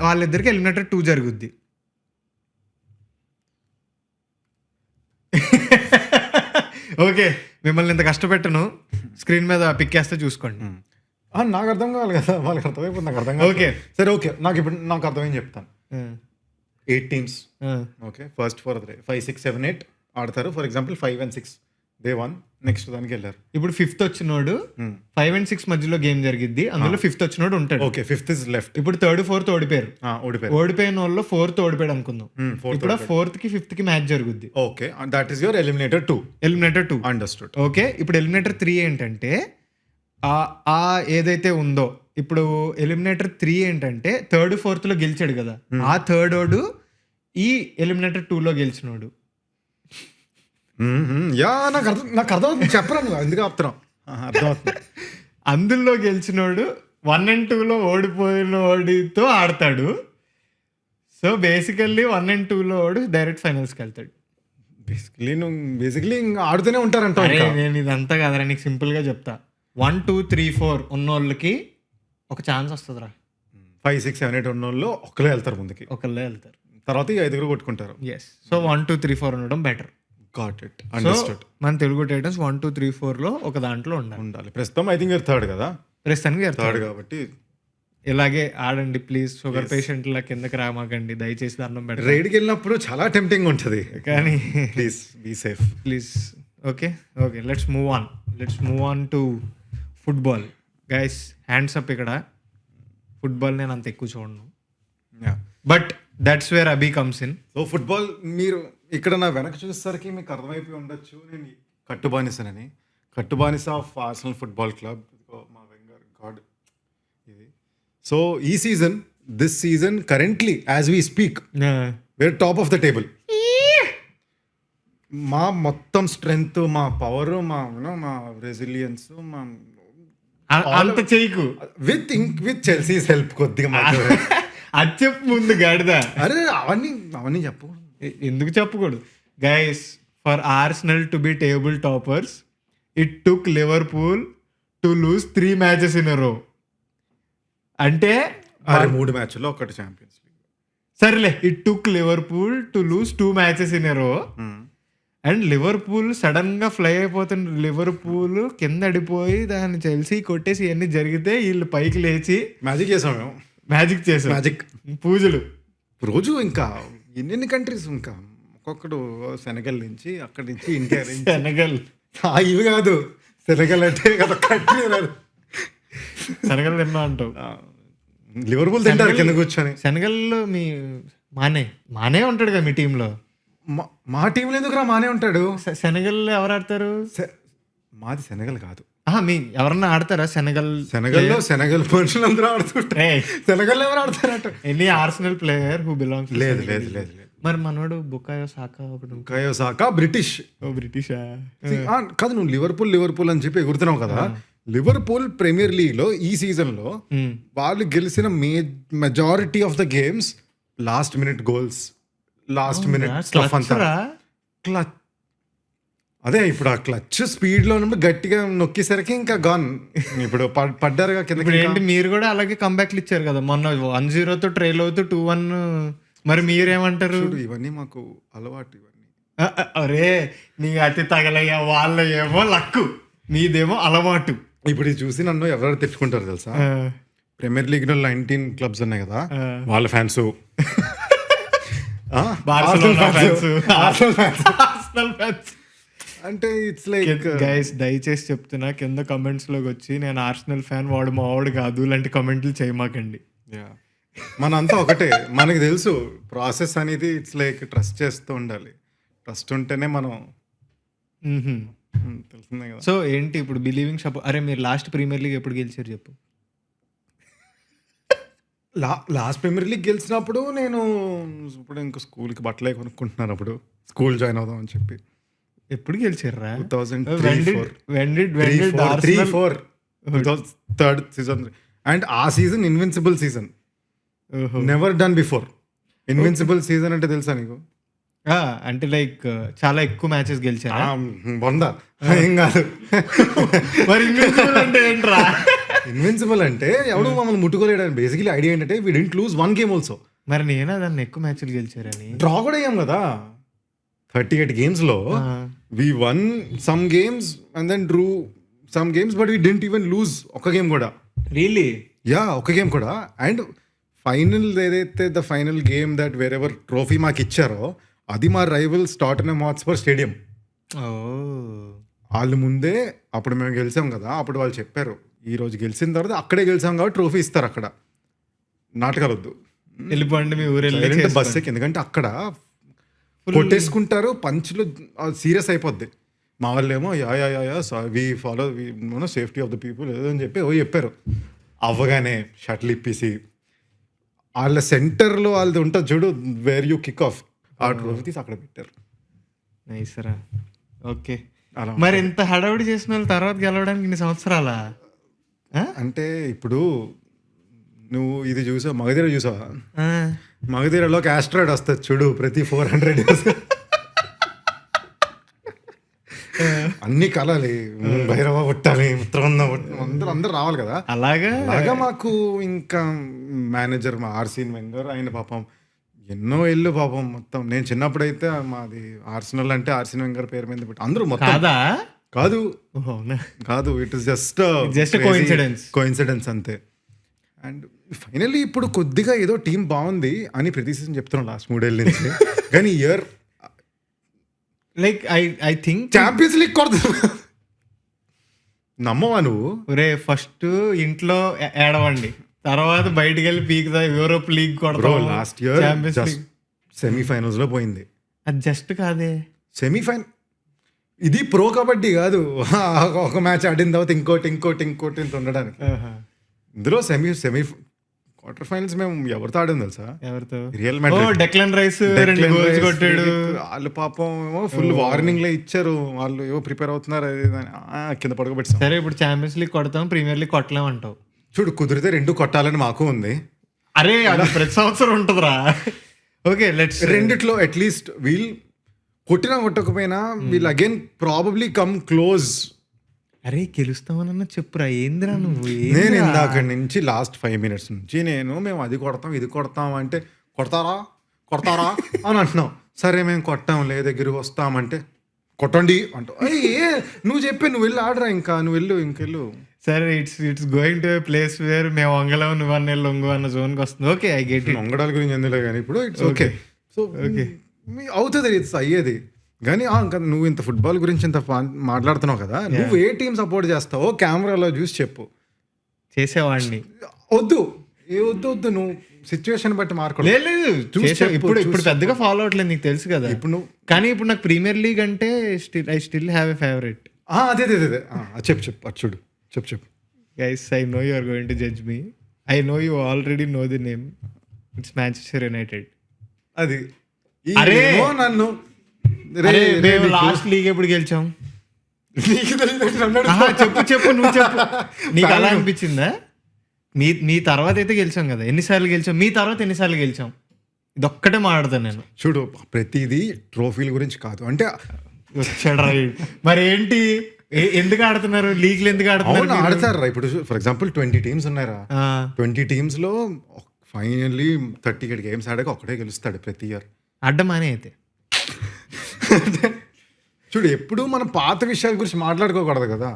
వాళ్ళిద్దరికి ఎలిమినేటర్ 2 జరుగుద్ది. ఓకే, మిమ్మల్ని ఇంత కష్టపెట్టను, స్క్రీన్ మీద పిక్ వేస్తే చూసుకోండి. నాకు అర్థం కావాలి కదా, వాళ్ళకి అర్థమైపోతుంది, నాకు అర్థం కావాలి. ఓకే సరే, ఓకే, నాకు అర్థమైంది చెప్తాను. 8 teams. ఓకే, ఫస్ట్ 4, 5, 6, 7, 8 ఆడతారు. For example 5 and 6 day 1, next దానికి వెళ్ళారు. ఇప్పుడు 5th వచ్చినోడు 5 and 6 మధ్యలో గేమ్ జరిగిద్ది, అందులో 5th వచ్చినోడు ఉంటాడు. Okay, 5th is left. ఇప్పుడు 3rd, 4th ఓడిపోయారు. ఓడిపోయిన వాళ్ళు 4th ఓడిపోయాడు అనుకుందాం. ఇప్పుడు 4th కి 5th కి మ్యాచ్ జరుగుద్ది. Okay, that is your eliminator 2. Understood. Okay, ఇప్పుడు ఎలిమినేటర్ 3 ఏంటంటే ఆ ఏదైతే ఉందో, ఇప్పుడు ఎలిమినేటర్ 3 ఏంటంటే 3rd, 4th లో గెలిచాడు కదా, ఆ 3rd ఓడు ఈ ఎలిమినేటర్ 2లో గెలిచినోడు. నాకు అర్థమవుతుంది, చెప్పరా నువ్వు ఎందుకు ఆపుతున్నావు? అర్థమవుతుంది. అందులో గెలిచినోడు 1 and 2లో ఓడిపోయిన ఓడితో ఆడతాడు. సో బేసికల్లీ 1 and 2లో ఓడి డైరెక్ట్ ఫైనల్స్కి వెళ్తాడు. బేసిక్లీ ఆడుతూనే ఉంటారంట. అరే నేను ఇదంతా కదరా, నీకు సింపుల్గా చెప్తా. 1, 2, 3, 4 ఉన్నోళ్ళకి ఒక ఛాన్స్ వస్తుందిరా. 5, 6, 7, 8 ఉన్న వాళ్ళు ఒక్కలే వెళ్తారు ముందుకి, ఒకళ్ళే వెళ్తారు. తర్వాత ఈ 5 కొట్టుకుంటారు. ఎస్. సో 1, 2, 3, 4 ఉండడం better. Got it, so understood. మన తెలుగు టైటన్స్ 1, 2, 3, 4లో ఒక దాంట్లో ఉండాలి. ప్రస్తుతం ఐ థింక్ థర్డ్ కదా, ప్రస్తుతానికి థర్డ్ కాబట్టి ఇలాగే ఆడండి ప్లీజ్. షుగర్ పేషెంట్ల కిందకి రామాకండి దయచేసి, దండం పెట్టండి. రైడ్కి వెళ్ళినప్పుడు చాలా టెంప్టింగ్ ఉంటుంది, కానీ please be safe please. Okay okay, let's move on to football. Guys hands up. ఇక్కడ ఫుట్బాల్ నేను అంత ఎక్కువ చూడను, but that's where Abhi comes in. So football మీరు ఇక్కడ నా వెనక చూసేసరికి మీకు అర్థమైపోయి ఉండొచ్చు నేను కట్టుబానిసనని. కట్టుబానిస ఆఫ్ ఆర్సెనల్ ఫుట్బాల్ క్లబ్, మా వెంగర్ గాడ్ ఇది. సో ఈ season, this season currently as we speak we're top of the table. మా మొత్తం స్ట్రెంగ్త్, మా పవర్, మా రెసిలియన్స్, మా అంత చేయకు విత్ చెల్సీస్ హెల్ప్ కొద్దిగా అది చెప్పు ముందు గాడిదా. అరే అవన్నీ చెప్పు, ఎందుకు చెప్పకూడదు. Guys, for Arsenal to be table toppers it took Liverpool to lose 3 matches in a row. అంటే 3 మ్యాచ్లో ఒకటి ఛాంపియన్స్ లీగ్. సరేలే, it took Liverpool to lose 2 matches in a row. And Liverpool sudden గా ఫ్లై అయిపోతున్న Liverpool కింద అడిపోయి దాన్ని Chelsea కొట్టేసి ఇవన్నీ జరిగితే వీళ్ళు పైకి లేచి మ్యాజిక్ చేసాం మేము. మ్యాజిక్ చేసాం, మ్యాజిక్ పూజలు రోజు. ఇంకా ఎన్ని కంట్రీస్, ఇంకా ఒక్కొక్కడు సెనగల్ నుంచి, అక్కడి నుంచి ఇండియా నుంచి. సెనగల్ ఇవి కాదు, సెనగల్ అంటే కదా కంట్రీ. సెనగల్ తిన్నా అంటావు, లివర్పూల్ తింటారు కింద కూర్చొని. సెనగల్లో మీ మానే ఉంటాడు కదా మీ టీంలో. మా టీంలో ఎందుకు మానే ఉంటాడు. సెనగల్ ఎవరు ఆడతారు? మాది సెనగల్ కాదు. మీ ఎవరన్నా ఆడతారా సెనగల్లో? సెనగల్ మనుషులు అందరూ ఆడుతుంటారు. సెనగల్ ఎవరు ఆడతారట? Any Arsenal player who belongs? లేదు. మరి మనోడు బుకాయో సాకా ఒకటి. బుకాయో సాకా బ్రిటిష్. బ్రిటిషా కాదు, నువ్వు లివర్పూల్ అని చెప్పి ఎగురుతున్నావు కదా. లివర్పూల్ ప్రీమియర్ లీగ్ లో ఈ సీజన్ లో వాళ్ళు గెలిచిన majority of the games last minute goals, last minute stuff అంతా. క్లచ్ అదే ఇప్పుడు ఆ క్లచ్ స్పీడ్ లో ఉన్నప్పుడు గట్టిగా నొక్కేసరికి ఇంకా గాన్. ఇప్పుడు పడ్డారుగా కింద. ఏంటి మీరు కూడా అలాగే కంబ్యాక్లు ఇచ్చారు కదా మొన్న 1-0తో ట్రైల్ అవుతూ 2-1. మరి మీరేమంటారు? ఇవన్నీ మాకు అలవాటు. ఇవన్నీ అరే నీ అతి తగలయ్యా, వాళ్ళ ఏమో లక్కు, మీదేమో అలవాటు. ఇప్పుడు ఇది చూసి నన్ను ఎవరెవరు తెచ్చుకుంటారు తెలుసా? ప్రీమియర్ లీగ్ లో 19 క్లబ్స్ ఉన్నాయి కదా, వాళ్ళ ఫ్యాన్స్, అంటే ఇట్స్ లైక్. గైస్ దయచేసి చెప్తున్నా, కింద కమెంట్స్ లోకి వచ్చి నేను ఆర్సెనల్ ఫ్యాన్, వాడు మావాడు కాదు లాంటి కమెంట్లు చేయమాకండి. మనంతా ఒకటే, మనకి తెలుసు ప్రాసెస్ అనేది. ఇట్స్ లైక్ ట్రస్ట్ చేస్తూ ఉండాలి. ట్రస్ట్ ఉంటేనే మనం తెలిసిందే కదా. సో ఏంటి ఇప్పుడు బిలీవింగ్ షాప్. అరే మీరు లాస్ట్ ప్రీమియర్ లీగ్ ఎప్పుడు గెలిచారు చెప్పు? లాస్ట్ ప్రీమియర్ లీగ్ గెలిచినప్పుడు నేను ఇప్పుడు ఇంకా స్కూల్కి బట్టలే కొనుక్కుంటున్నాను. అప్పుడు స్కూల్ జాయిన్ అవుదాం అని చెప్పి. ఎప్పుడు గెలిచారా? 2003-4 థర్డ్ సీజన్. అండ్ ఆ season invincible season, never done before. Invincible season అంటే తెలుసా నీకు? అంటే లైక్ చాలా ఎక్కువ మ్యాచెస్ గెలిచారా? ఏం కాదు. మరి ఇన్విన్సిబుల్ అంటే ఏంట్రా? ఇన్విన్సిబుల్ అంటే ఎవడు మమ్మల్ని ముట్టుకోలేడని బేసికలీ ఐడియా ఏంటంటే వి డిడ్ంట్ లూజ్ 1 game ఆల్సో. మరి నేనా దాన్ని ఎక్కువ మ్యాచ్లు గెలిచారని? డ్రా కూడా అయ్యాం కదా 38 games లో. We won some games and then drew some games, but we didn't even lose ఒక గేమ్ కూడా. రియల్లీ? ఒక గేమ్ కూడా. అండ్ ఫైనల్ ఏదైతే the final game that wherever trophy మాకు ఇచ్చారో అది మా రైవల్స్ టాటనమ్ హాట్స్పర్ స్టేడియం. వాళ్ళు ముందే అప్పుడు మేము గెలిచాం కదా, అప్పుడు వాళ్ళు చెప్పారు ఈ రోజు గెలిచిన తర్వాత అక్కడే గెలిచాం కాబట్టి ట్రోఫీ ఇస్తారు. అక్కడ నాటకాలు వద్దు, వెళ్ళిపోండి మీ ఊరు బస్ ఎక్కి. ఎందుకంటే అక్కడ కొట్టేసుకుంటారు, పంచులు సీరియస్ అయిపోద్ది. మా వాళ్ళు ఏమో we follow safety of the people ఏదో అని చెప్పి చెప్పారు. అవ్వగానే షటిల్ ఇప్పేసి వాళ్ళ సెంటర్లో వాళ్ళది ఉంటుంది చూడు, వేర్ యూ కిక్ ఆఫ్, ఆ ట్రోఫీ తీసి అక్కడ పెట్టారు. ఓకే. మరి ఇంత హడావుడి చేసిన వాళ్ళు తర్వాత గెలవడానికి ఇన్ని సంవత్సరాలా? అంటే ఇప్పుడు నువ్వు ఇది చూసావు, మగధీర చూసావా? మగధీరలో ఒక ఆస్ట్రాయిడ్ వస్తుంది చూడు ప్రతి 400 years. అన్ని కలాలి, భైరవ కొట్టాలి, మిత్రబంధం అందరూ రావాలి కదా. అలాగా మాకు ఇంకా మేనేజర్ మా ఆర్సీన్ వెంగర్, ఆయన పాపం ఎన్నో ఏళ్ళు పాపం మొత్తం. నేను చిన్నప్పుడైతే మాది ఆర్సెనల్ అంటే ఆర్సీన్ వెంగర్ పేరు మీద పెట్టి అందరూ మొత్తం కాదు, ఇట్ ఇస్ జస్ట్ కోఇన్సిడెన్స్ అంతే. అండ్ ఫైనల్లీ ఇప్పుడు కొద్దిగా ఏదో టీం బాగుంది అని ప్రతి సీజన్ చెప్తున్నాం లాస్ట్ 3 ఏళ్ళ నుంచి. కానీ year like I think champions league కొడుతుంది. నమ్మవా నువ్వు? రే ఫస్ట్ ఇంట్లో ఏడవండి, తర్వాత బయటికి వెళ్ళి పీకుదా యూరోప్ లీగ్ కొడతాం. లాస్ట్ ఇయర్ సెమీఫైనల్స్ లో పోయింది. అది జస్ట్ కాదే సెమీఫైనల్, ఇది ప్రో కబడ్డీ కాదు. ఒక మ్యాచ్ ఆడిన తర్వాత ఇంకోటి ఇంత ఉండడానికి. ఇందులో సెమీ క్వార్టర్ ఫైనల్స్ మేము ఎవరితో ఆడింది తెలుసా? ఎవరితో? Real Madrid. Declan Rice 2 goals కొట్టాడు. వాళ్ళు పాపం ఏమో ఫుల్ వార్నింగ్ లో ఇచ్చారు, వాళ్ళు ఏవో ప్రిపేర్ అవుతున్నారు కింద పడకబెట్టాం. సరే ఇప్పుడు ఛాంపియన్స్ లీగ్ కొడతాం, ప్రీమియర్ లీగ్ కొట్టలేం అంటావు. చూడు, కుదిరితే 2 కొట్టాలని మాకు ఉంది. అరే అది ప్రతి సంవత్సరం ఉంటుందిరా. ఓకే లెట్స్ రెండిట్లో అట్లీస్ట్ వీల్ కొట్టినా కొట్టకపోయినా we'll again probably come close. అరే గెలుస్తామనన్నా చెప్పురా, ఏందిరా నువ్వు? నేను ఇందాక నుంచి లాస్ట్ 5 minutes నుంచి మేము అది కొడతాం ఇది కొడతాం అంటే కొడతారా అని అంటున్నాం. సరే మేము కొట్టాం, దగ్గరికి వస్తామంటే కొట్టండి అంటావు. అయ్యే నువ్వు చెప్పే, నువ్వు వెళ్ళి ఆడరా, నువ్వు ఇంకెళ్ళు. సరే it's going to place where మేము వంగలేము, నువ్వు అన్న లొంగు అన్న జోన్కి వస్తుంది. Okay I get it. వంగడాల గురించి ఎందులో కానీ ఇప్పుడు ఇట్స్ ఓకే. సో అవుతుంది, ఇట్స్ అయ్యేది. కానీ ఇంకా నువ్వు ఇంత ఫుట్బాల్ గురించి ఇంత మాట్లాడుతున్నావు కదా, నువ్వు ఏ టీం సపోర్ట్ చేస్తావో కెమెరాలో చూసి చెప్పు. చేసేవాడిని వద్దు నువ్వు సిచ్యువేషన్ బట్టి లేదు. ఇప్పుడు పెద్దగా ఫాలో అవట్లేదు, నీకు తెలుసు కదా. ఇప్పుడు నువ్వు కానీ ఇప్పుడు నాకు ప్రీమియర్ లీగ్ అంటే I still have a favourite. అదే చెప్పు అటు చూడు, చెప్పు. Guys, I know you are going to judge me. I know you already know the name. It's Manchester United. అది అరే నన్ను మేము లాస్ట్ లీగ్ ఎప్పుడు గెలిచాం? చెప్పు నువ్వు చెప్పు. నీకు అలా అనిపించిందా? మీ తర్వాత అయితే గెలిచాం కదా, ఎన్నిసార్లు గెలిచాం? మీ తర్వాత ఎన్నిసార్లు గెలిచాం? ఇదొక్కటే మాట్లాడతాను నేను. చూడు, ప్రతిదీ ట్రోఫీల గురించి కాదు అంటే వచ్చాడు. మరి ఏంటి, ఎందుకు ఆడుతున్నారు లీగ్లు? ఎందుకు ఆడతారు? ఇప్పుడు ఫర్ ఎగ్జాంపుల్ 20 teams ఉన్నారా, 20 teams లో ఫైనల్లీ 38 games ఆడాక ఒక్కడే గెలుస్తాడు ప్రతి ఇయర్. అడ్డమానే అయితే చూడు, ఎప్పుడు మనం పాత విషయాల గురించి మాట్లాడుకోకూడదు కదా.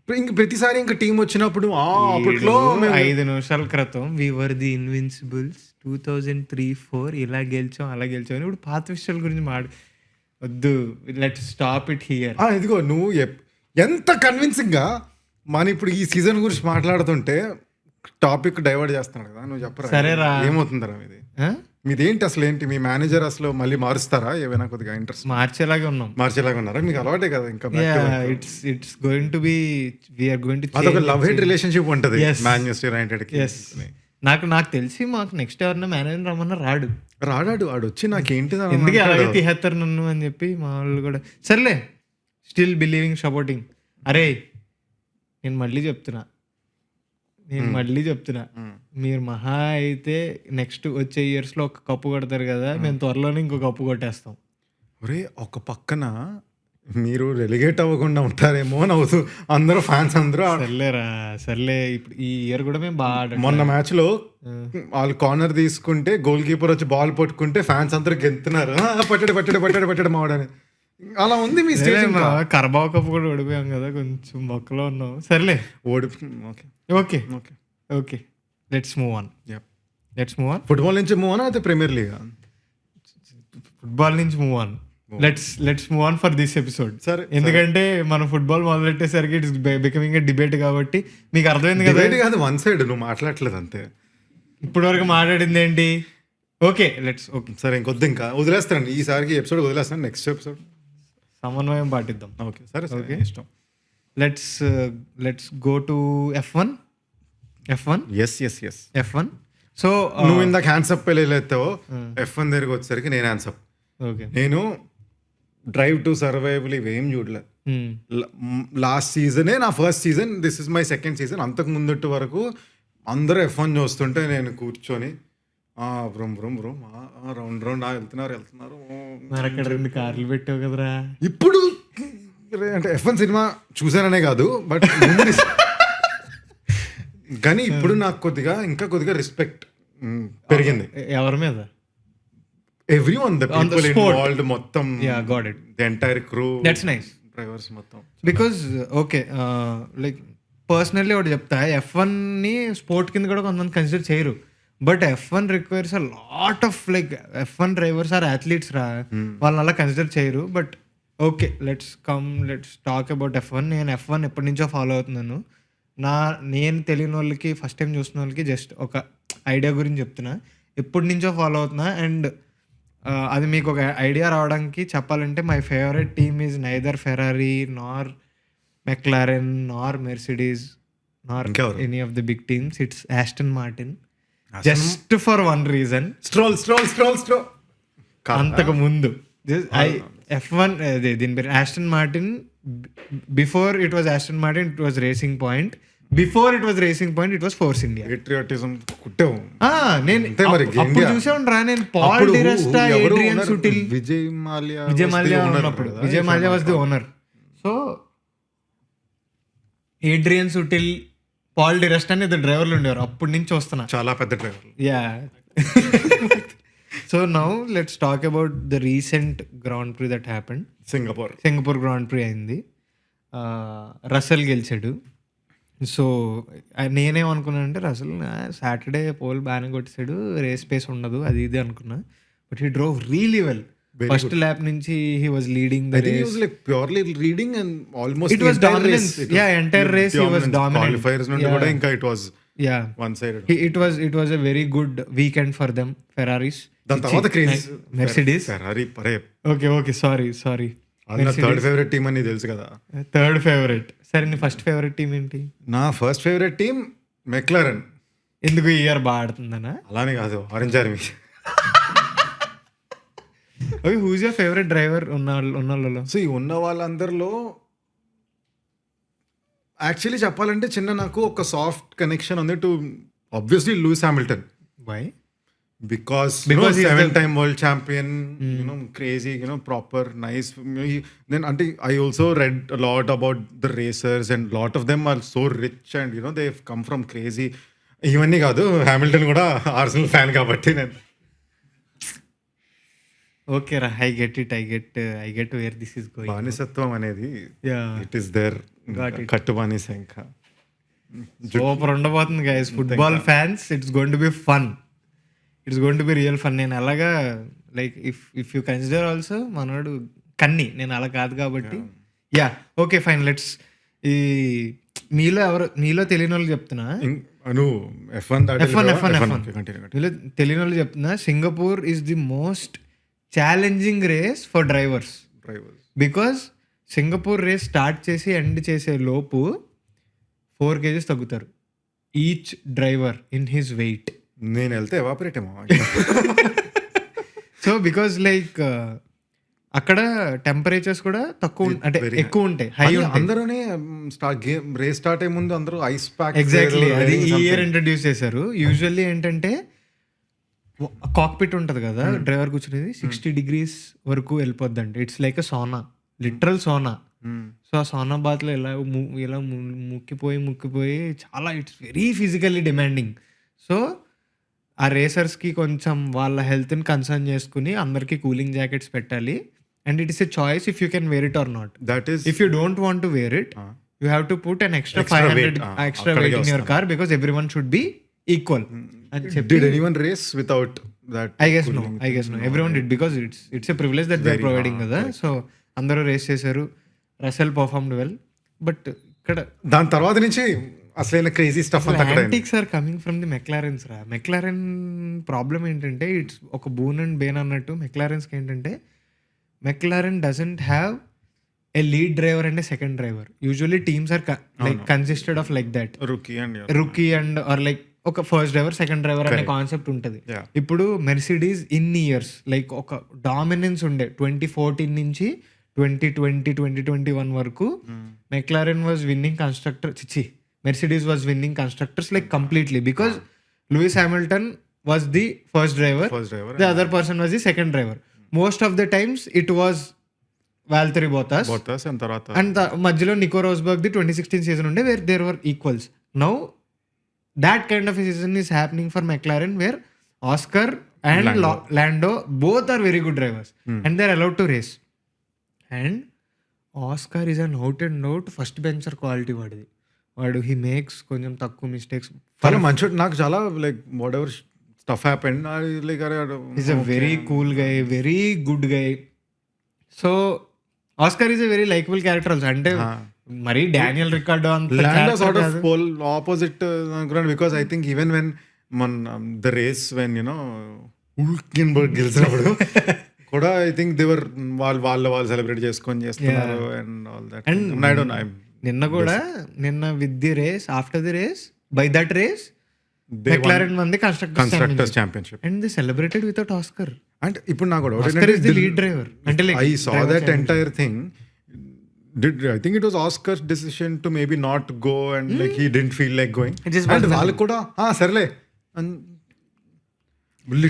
ఇంక ప్రతిసారి ఇంకా టీం వచ్చినప్పుడు అప్పట్లో 5 నిమిషాల క్రితం వి వర్ ది ఇన్విన్సిబుల్స్ 2003-04 ఇలా గెలిచాం అలా గెలిచాం. ఇప్పుడు పాత విషయాల గురించి వద్దు, లెట్స్ స్టాప్ ఇట్ హియర్. ఇదిగో నువ్వు ఎంత కన్విన్సింగ్ గా మన ఇప్పుడు ఈ సీజన్ గురించి మాట్లాడుతుంటే టాపిక్ డైవర్ట్ చేస్తున్నాడు కదా. నువ్వు చెప్పరా, సరేరా, ఏమవుతుందరా మీదేంటి అసలు? ఏంటి మీ మేనేజర్ అసలు మళ్ళీ మారుస్తారా? ఏమైనా కొద్దిగా ఇంట్రెస్ట్ మార్చేలాగా ఉన్నారా? మీకు అలవాటే కదా. ఇంకా it's going to be we are going to అదొక లవ్ హేట్ రిలేషన్షిప్ ఉంటుంది మాంచెస్టర్ యునైటెడ్ కి. నాకు తెలిసి మాకు నెక్స్ట్ ఎవరైనా మేనేజర్ రమ్మన్నా రాడాడు ఆడు వచ్చి నాకేంటి ఎందుకు అలాగే తీసేస్తారు నన్ను అని చెప్పి మా వాళ్ళు కూడా. సర్లే, స్టిల్ బిలీవింగ్, సపోర్టింగ్. అరే నేను మళ్ళీ చెప్తున్నా, మీరు మహా అయితే నెక్స్ట్ వచ్చే ఇయర్స్ లో ఒక కప్పు కొడతారు కదా, మేము త్వరలోనే ఇంకో కప్పు కొట్టేస్తాం. ఒరే, ఒక పక్కన మీరు రెలిగేట్ అవ్వకుండా ఉంటారేమో అని అవుతూ అందరూ ఫ్యాన్స్ అందరూ. సర్లే ఇప్పుడు ఈ ఇయర్ కూడా మేము బాగా మొన్న మ్యాచ్ లో వాళ్ళు కార్నర్ తీసుకుంటే గోల్ కీపర్ వచ్చి బాల్ పట్టుకుంటే ఫ్యాన్స్ అందరూ గెంతున్నారు, పట్టాడు మావాడని. అలా ఉంది మీ స్టేజ్. కర్బావ్ కప్ కూడా ఓడిపోయాం కదా, కొంచెం మొక్కలో ఉన్నాం. సర్లే okay let's move on. Football నుంచి మూవ్ ఆన్ అయితే ప్రీమియర్ లీగ్? ఫుట్బాల్ నుంచి move on. Let's move on for this episode. సరే, ఎందుకంటే మనం ఫుట్బాల్ మొదలెట్టేసరికి ఇట్స్ బికమింగ్ ఎ డిబేట్ కాబట్టి మీకు అర్థమైంది కదా. డిబేట్ కాదు, వన్ సైడ్, నువ్వు మాట్లాడలేదు అంతే. ఇప్పటి వరకు మాట్లాడింది ఏంటి? ఓకే సరే, ఇంకొద్ది ఇంకా వదిలేస్తాను, ఈసారికి ఎపిసోడ్ వదిలేస్తాను. నెక్స్ట్ ఎపిసోడ్ సమన్వయం పాటిద్దాం. ఓకే సరే, ఇష్టం. Let's go to F1. F1. So నువ్వు ఇందాక హ్యాండ్సప్ వెళ్ళేస్తావో F1 దగ్గరికి వచ్చేసరికి నేను హ్యాండ్సప్. ఓకే, నేను డ్రైవ్ టు సర్వైవల్ ఇవేం చూడలేదు. లాస్ట్ సీజనే నా first season, this is my second season. అంతకు ముందటి వరకు అందరూ F1 చూస్తుంటే నేను కూర్చొని broom broom broom round round వెళ్తున్నారు. మరి అక్కడ 2 కార్లు పెట్టావు కదరా. ఇప్పుడు అంటే F1 సినిమా చూసాననే కాదు, బట్ కానీ ఇప్పుడు నాకు ఇంకా కొద్దిగా రెస్పెక్ట్ పెరిగింది. ఎవరి మీద? ఎవ్రీవన్, ద పీపుల్ ఇన్వాల్వ్డ్ మొత్తం, got it, the entire crew, that's nice, drivers మొత్తం. బికాజ్ ఓకే లైక్ పర్సనల్లీ ఒకటి చెప్తా, F1ని స్పోర్ట్ కింద కూడా కొంతమంది కన్సిడర్ చేయరు, but F1 requires a lot of like F1 drivers are athletes రా, వాళ్ళని అలా కన్సిడర్ చేయరు. But okay, let's talk about F1. నేను F1 ఎప్పటి నుంచో ఫాలో అవుతున్నాను. నేను తెలియని వాళ్ళకి, ఫస్ట్ టైం చూసిన వాళ్ళకి జస్ట్ ఒక ఐడియా గురించి చెప్తున్నా. ఎప్పటి నుంచో ఫాలో అవుతున్నా, అండ్ అది మీకు ఒక ఐడియా రావడానికి చెప్పాలంటే my favourite team is neither Ferrari nor McLaren nor Mercedes nor any of the big teams. It's Aston Martin, just for one reason, Stroll. అంతకు ముందు F1 దీని పేరు Aston Martin. Before it was Aston Martin, it was Racing Point. Before it was Racing Point, it was Force India. Patriotism కుట్టావు. నేను అప్పుడు చూసాను రా, నేను Paul di Resta, Adrian Sutil, Vijay Mallya ఉన్నప్పుడు, Vijay Mallya was the owner. So Adrian Sutil, Paul di Resta అని ఇద్దరు డ్రైవర్లు ఉండేవారు. అప్పటి నుంచి వస్తున్నా, చాలా పెద్ద డ్రైవర్లు. Ya. So now let's talk about the recent Grand Prix that happened. Singapore Grand Prix అయింది. రసల్ గెలిచాడు. సో నేనేమనుకున్నానంటే, రసల్ సాటర్డే పోల్ బాగానే కొట్టేసాడు, రేస్ పేస్ ఉండదు అది ఇది అనుకున్నా. But he drove really well. First lap నుంచి he was leading the race. Purely leading and almost it was dominance. Ya, entire race he was dominant. Qualifiers నుండి కూడా ఇంకా it was one sided. It was a very good weekend for them. Ferraris, దాని తర్వాత crazy Mercedes, Ferrari పరే. Okay sorry third favourite team అని తెలుసు కదా. Third favourite. సరే, నీ ఫస్ట్ ఫేవరెట్ టీమ్ ఏంటి? నా ఫస్ట్ ఫేవరెట్ టీమ్ మెక్లారెన్. ఎందుకు ఈ ఇయర్ బాగా ఆడుతుందనా? అలానే కాదు, orange army. Okay, who's your favourite driver ఉన్న సో ఈ ఉన్న వాళ్ళందరిలో యాక్చువల్లీ చెప్పాలంటే నాకు ఒక సాఫ్ట్ కనెక్షన్ ఉంది to obviously Lewis Hamilton. Why? Because 7-time world champion, crazy, proper, nice. Then I also read a lot about the racers, and lot of them are so rich, and they've come from crazy. ఇవన్నీ కాదు, Hamilton కూడా Arsenal fan కాబట్టి నేను. Okay రా, I get where this is going. బానిసత్వం అనేది it is there, కట్టు బానిస. ఇంకా సూపర్ ఉండబోతుంది guys. Football fans, it's going to be fun. It's going to be real fun. నేను అలాగా like if you consider also మనోడు కన్ని, నేను అలా కాదు కాబట్టి. Yeah, okay fine. లెట్స్ ఈ మీలో తెలియని వాళ్ళు చెప్తున్నా, మీలో తెలియని వాళ్ళు చెప్తున్నా, Singapore is the most challenging race for drivers. Because Singapore race start చేసి ఎండ్ చేసే లోపు 4 kgs తగ్గుతారు each driver in his weight. నేను వెళ్తే ఎవాపరేట్ ఏమో. సో బికాజ్ లైక్ అక్కడ టెంపరేచర్స్ కూడా తక్కువ, అంటే ఎక్కువ ఉంటాయి, హై ఉంటాయి. అందరూనే రేస్ స్టార్ట్ అయ్యే ముందు అందరూ ఐస్ ప్యాక్. ఎగ్జాక్ట్లీ, అది ఈ ఇయర్ ఇంట్రడ్యూస్ చేశారు. యూజువల్లీ ఏంటంటే కాక్పిట్ ఉంటుంది కదా, డ్రైవర్ కూర్చునేది 60 degrees వరకు వెళ్ళిపోద్ది అంట. It's like a sauna, literal sauna. So ఆ సోనా బాత్లో ఇలా ముక్కిపోయి చాలా, it's very physically demanding. So ఆ రేసర్స్కి కొంచెం వాళ్ళ హెల్త్ని కన్సర్న్ చేసుకుని అందరికీ కూలింగ్ జాకెట్స్ పెట్టాలి. And it is a choice if you can wear it or not. That is, if you don't want to wear it, you have to put an extra 500 extra weight in your car because everyone should be equal. Did anyone race without that? I guess no. Everyone did because it's a privilege that they're providing కదా. So అందరూ race చేశారు. Russell performed well. But ఇక్కడ దాని తర్వాత నుంచి అసలైన crazy stuff అంతా antics are coming from the McLarens రా. మెక్లారెన్ ప్రాబ్లం ఏంటంటే, ఇట్స్ ఒక బూన్ అండ్ బేన్ అన్నట్టు మెక్లారెన్స్కి ఏంటంటే, McLaren doesn't have a lead driver and a second driver. Usually teams are like consisted of like that, rookie and are like ఒక first driver second driver అనే concept ఉంటుంది. ఇప్పుడు Mercedes in years like ఒక dominance ఉండే 2014 నుంచి 2021 వరకు McLaren was winning constructor Mercedes was winning constructors like completely because Lewis Hamilton was the first driver, the other person was the second driver. Most of the times it was Valtteri Bottas and మధ్యలో Nico Rosberg the 2016 season ఉండే where there were equals. Now that kind of season is happening for McLaren where Oscar and Lando both are very good drivers and they're allowed to race. And Oscar is an out and out first bencher quality వాడు he makes కొంచెం తక్కువ mistakes. చాలా మంచి, నాకు చాలా like whatever stuff happened like is a very cool guy, very good guy. So Oscar is a very likable character also. అంటే మరి Daniel Ricciardo Lando sort of pole opposite ground because I think even when the race when Hülkenberg గెలిచినప్పుడు కూడా I think దేవర్ వాళ్ళు celebrate చేసుకొని చేస్తున్నారు and all that. And I don't know నిన్న with the race after the race by that race McLaren మంది constructors championship and they celebrated without Oscar. And ఇప్పుడు నాకు Oscar is the lead driver. అంటే I saw that entire thing. I think it was Oscar's decision to maybe not go and like he didn't feel like going. And వాళ్ళు కూడా సర్లే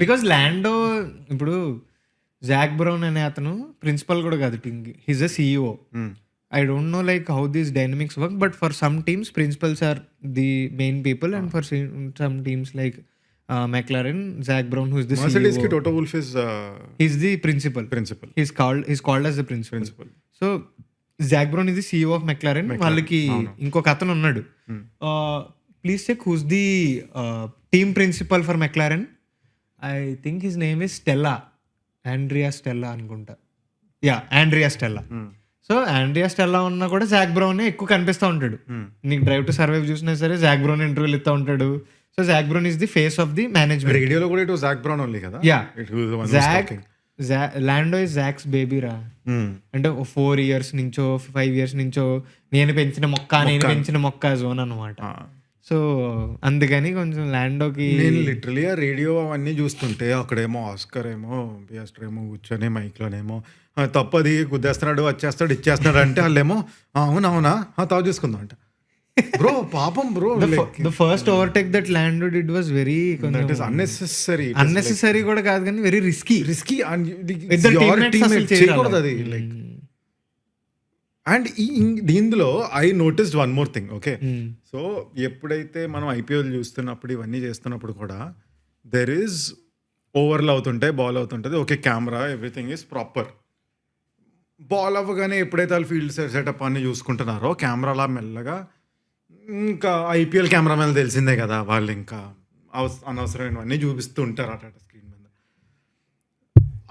because ల్యాండో ఇప్పుడు Jack brown అనే అతను principal కూడా కాదు టీమ్కి, he's a CEO. I don't know like how these dynamics work, but for some teams principals are the main people and for some teams like McLaren, Zach Brown who is the Mercedes CEO. ki Toto Wolff is he's the principal. He's called as the principal. So Zach Brown is the CEO of McLaren. వాళ్ళకి ఇంకొక అతను ఉన్నాడు. Please check who's the team principal for McLaren. I think his name is Andrea Stella అనుకుంటా. Andrea Stella. So Andrea Stella ఉన్నా కూడా Jack brown ఎక్కువ కనిపిస్తూ ఉంటాడు. నీకు డ్రైవ్ టు సర్వైవ్ చూసినా సరే జాక్ బ్రౌన్ ఇంటర్వ్యూలు ఇస్తూ ఉంటాడు. So Jack brown is the face of the management. రేడియోలో కూడా ఇట్ జాక్ బ్రౌన్ ఓన్లీ కదా. లాండో ఇస్ జాక్స్ బేబీ రా. అంటే 4 years నుంచో 5 years నుంచో నేను పెంచిన మొక్క జోన్ అనమాట. సో అందుకని కొంచెం ల్యాండోకి నేను లిటరలీ ఆ రేడియో అవన్నీ చూస్తుంటే అక్కడేమో ఆస్కర్ ఏమో పియాస్టర్ ఏమో కూర్చొని మైక్లోనేమో తప్పది గుద్దేస్తున్నాడు వచ్చేస్తాడు ఇచ్చేస్తున్నాడు అంటే వాళ్ళేమో అవునవునా తావు చూసుకుందాం అంట. బ్రో పాపం bro the first overtake that Lando did was very unnecessary కూడా కాదు కానీ వెరీ రిస్కీ చేయకూడదు అది లైక్. అండ్ దీనిలో I noticed one more thing. Okay, so ఎప్పుడైతే మనం ఐపీఎల్ చూస్తున్నప్పుడు ఇవన్నీ చేస్తున్నప్పుడు కూడా దెర్ ఈజ్ ఓవర్లు అవుతుంటాయి, బాల్ అవుతుంటుంది. Okay, camera everything is proper. Ball అవ్వగానే ఎప్పుడైతే వాళ్ళు ఫీల్డ్ సెటప్ అన్ని చూసుకుంటున్నారో కెమెరాలా మెల్లగా ఇంకా ఐపీఎల్ కెమెరామెన్ తెలిసిందే కదా, వాళ్ళు ఇంకా అనవసరమైనవన్నీ చూపిస్తూ ఉంటారు అట స్క్రీన్ మీద.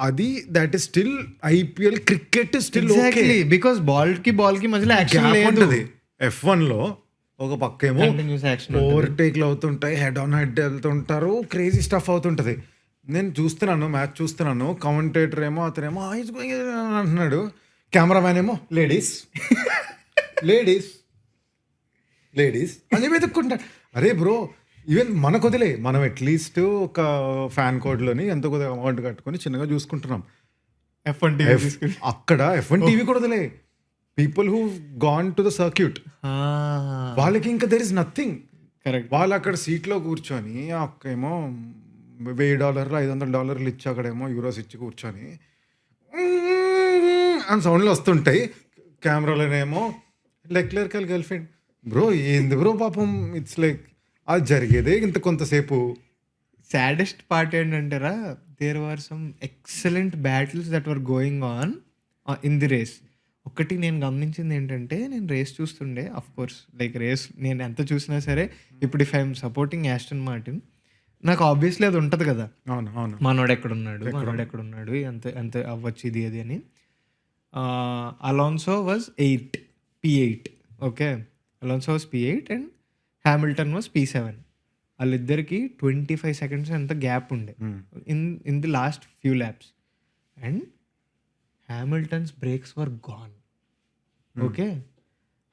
అది that is still IPL cricket still okay because ball కి మధ్యలో యాక్షన్ ఉంటుంది. F1 లో ఒక పక్కేమో ఓవర్టేక్లు అవుతుంటాయి, హెడ్ ఆన్ హెడ్ వెళ్తుంటారు, క్రేజీ స్టఫ్ అవుతుంటది. నేను చూస్తున్నాను, మ్యాచ్ చూస్తున్నాను, కామెంటేటర్ ఏమో అతనేమో అంటున్నాడు, కెమెరామ్యాన్ ఏమో లేడీస్ లేడీస్ లేడీస్ అని వెతుక్కుంటాడు. అరే బ్రో, ఈవెన్ మనకు వదిలే, మనం అట్లీస్ట్ ఒక ఫ్యాన్ కోడ్లోని ఎంత కొద్దిగా అమౌంట్ కట్టుకొని చిన్నగా చూసుకుంటున్నాం. అక్కడ F1 టీవీ కూడా వదిలే, people who gone to the circuit వాళ్ళకి ఇంకా దెర్ ఇస్ నథింగ్. వాళ్ళు అక్కడ సీట్లో కూర్చొని ఏమో $1000 $500 ఇచ్చి అక్కడేమో యూరోస్ ఇచ్చి కూర్చొని అని సౌండ్లు వస్తుంటాయి. కెమెరాలోనేమో లెక్లర్క్ గర్ల్ ఫ్రెండ్. బ్రో ఏంది బ్రో పాపం, ఇట్స్ లైక్ అది జరిగేదే ఇంత కొంతసేపు. సాడెస్ట్ పార్ట్ ఏంటంటారా, there were some excellent battles that were going on in the race. ఒకటి నేను గమనించింది ఏంటంటే, నేను రేస్ చూస్తుండే, అఫ్ కోర్స్ లైక్ రేస్ నేను ఎంత చూసినా సరే, ఇప్పుడు if I'm supporting Aston Martin నాకు ఆబ్వియస్లీ అది ఉంటుంది కదా, మనోడు ఎక్కడున్నాడు ఎంత ఎంత అవ్వచ్చు ఇది అది అని. Alonso was P8. Okay, Alonso was P8 and Hamilton was P7. వాళ్ళిద్దరికి 25 seconds ఎంత గ్యాప్ ఉండే in the last few laps. And Hamilton's brakes were gone. Okay,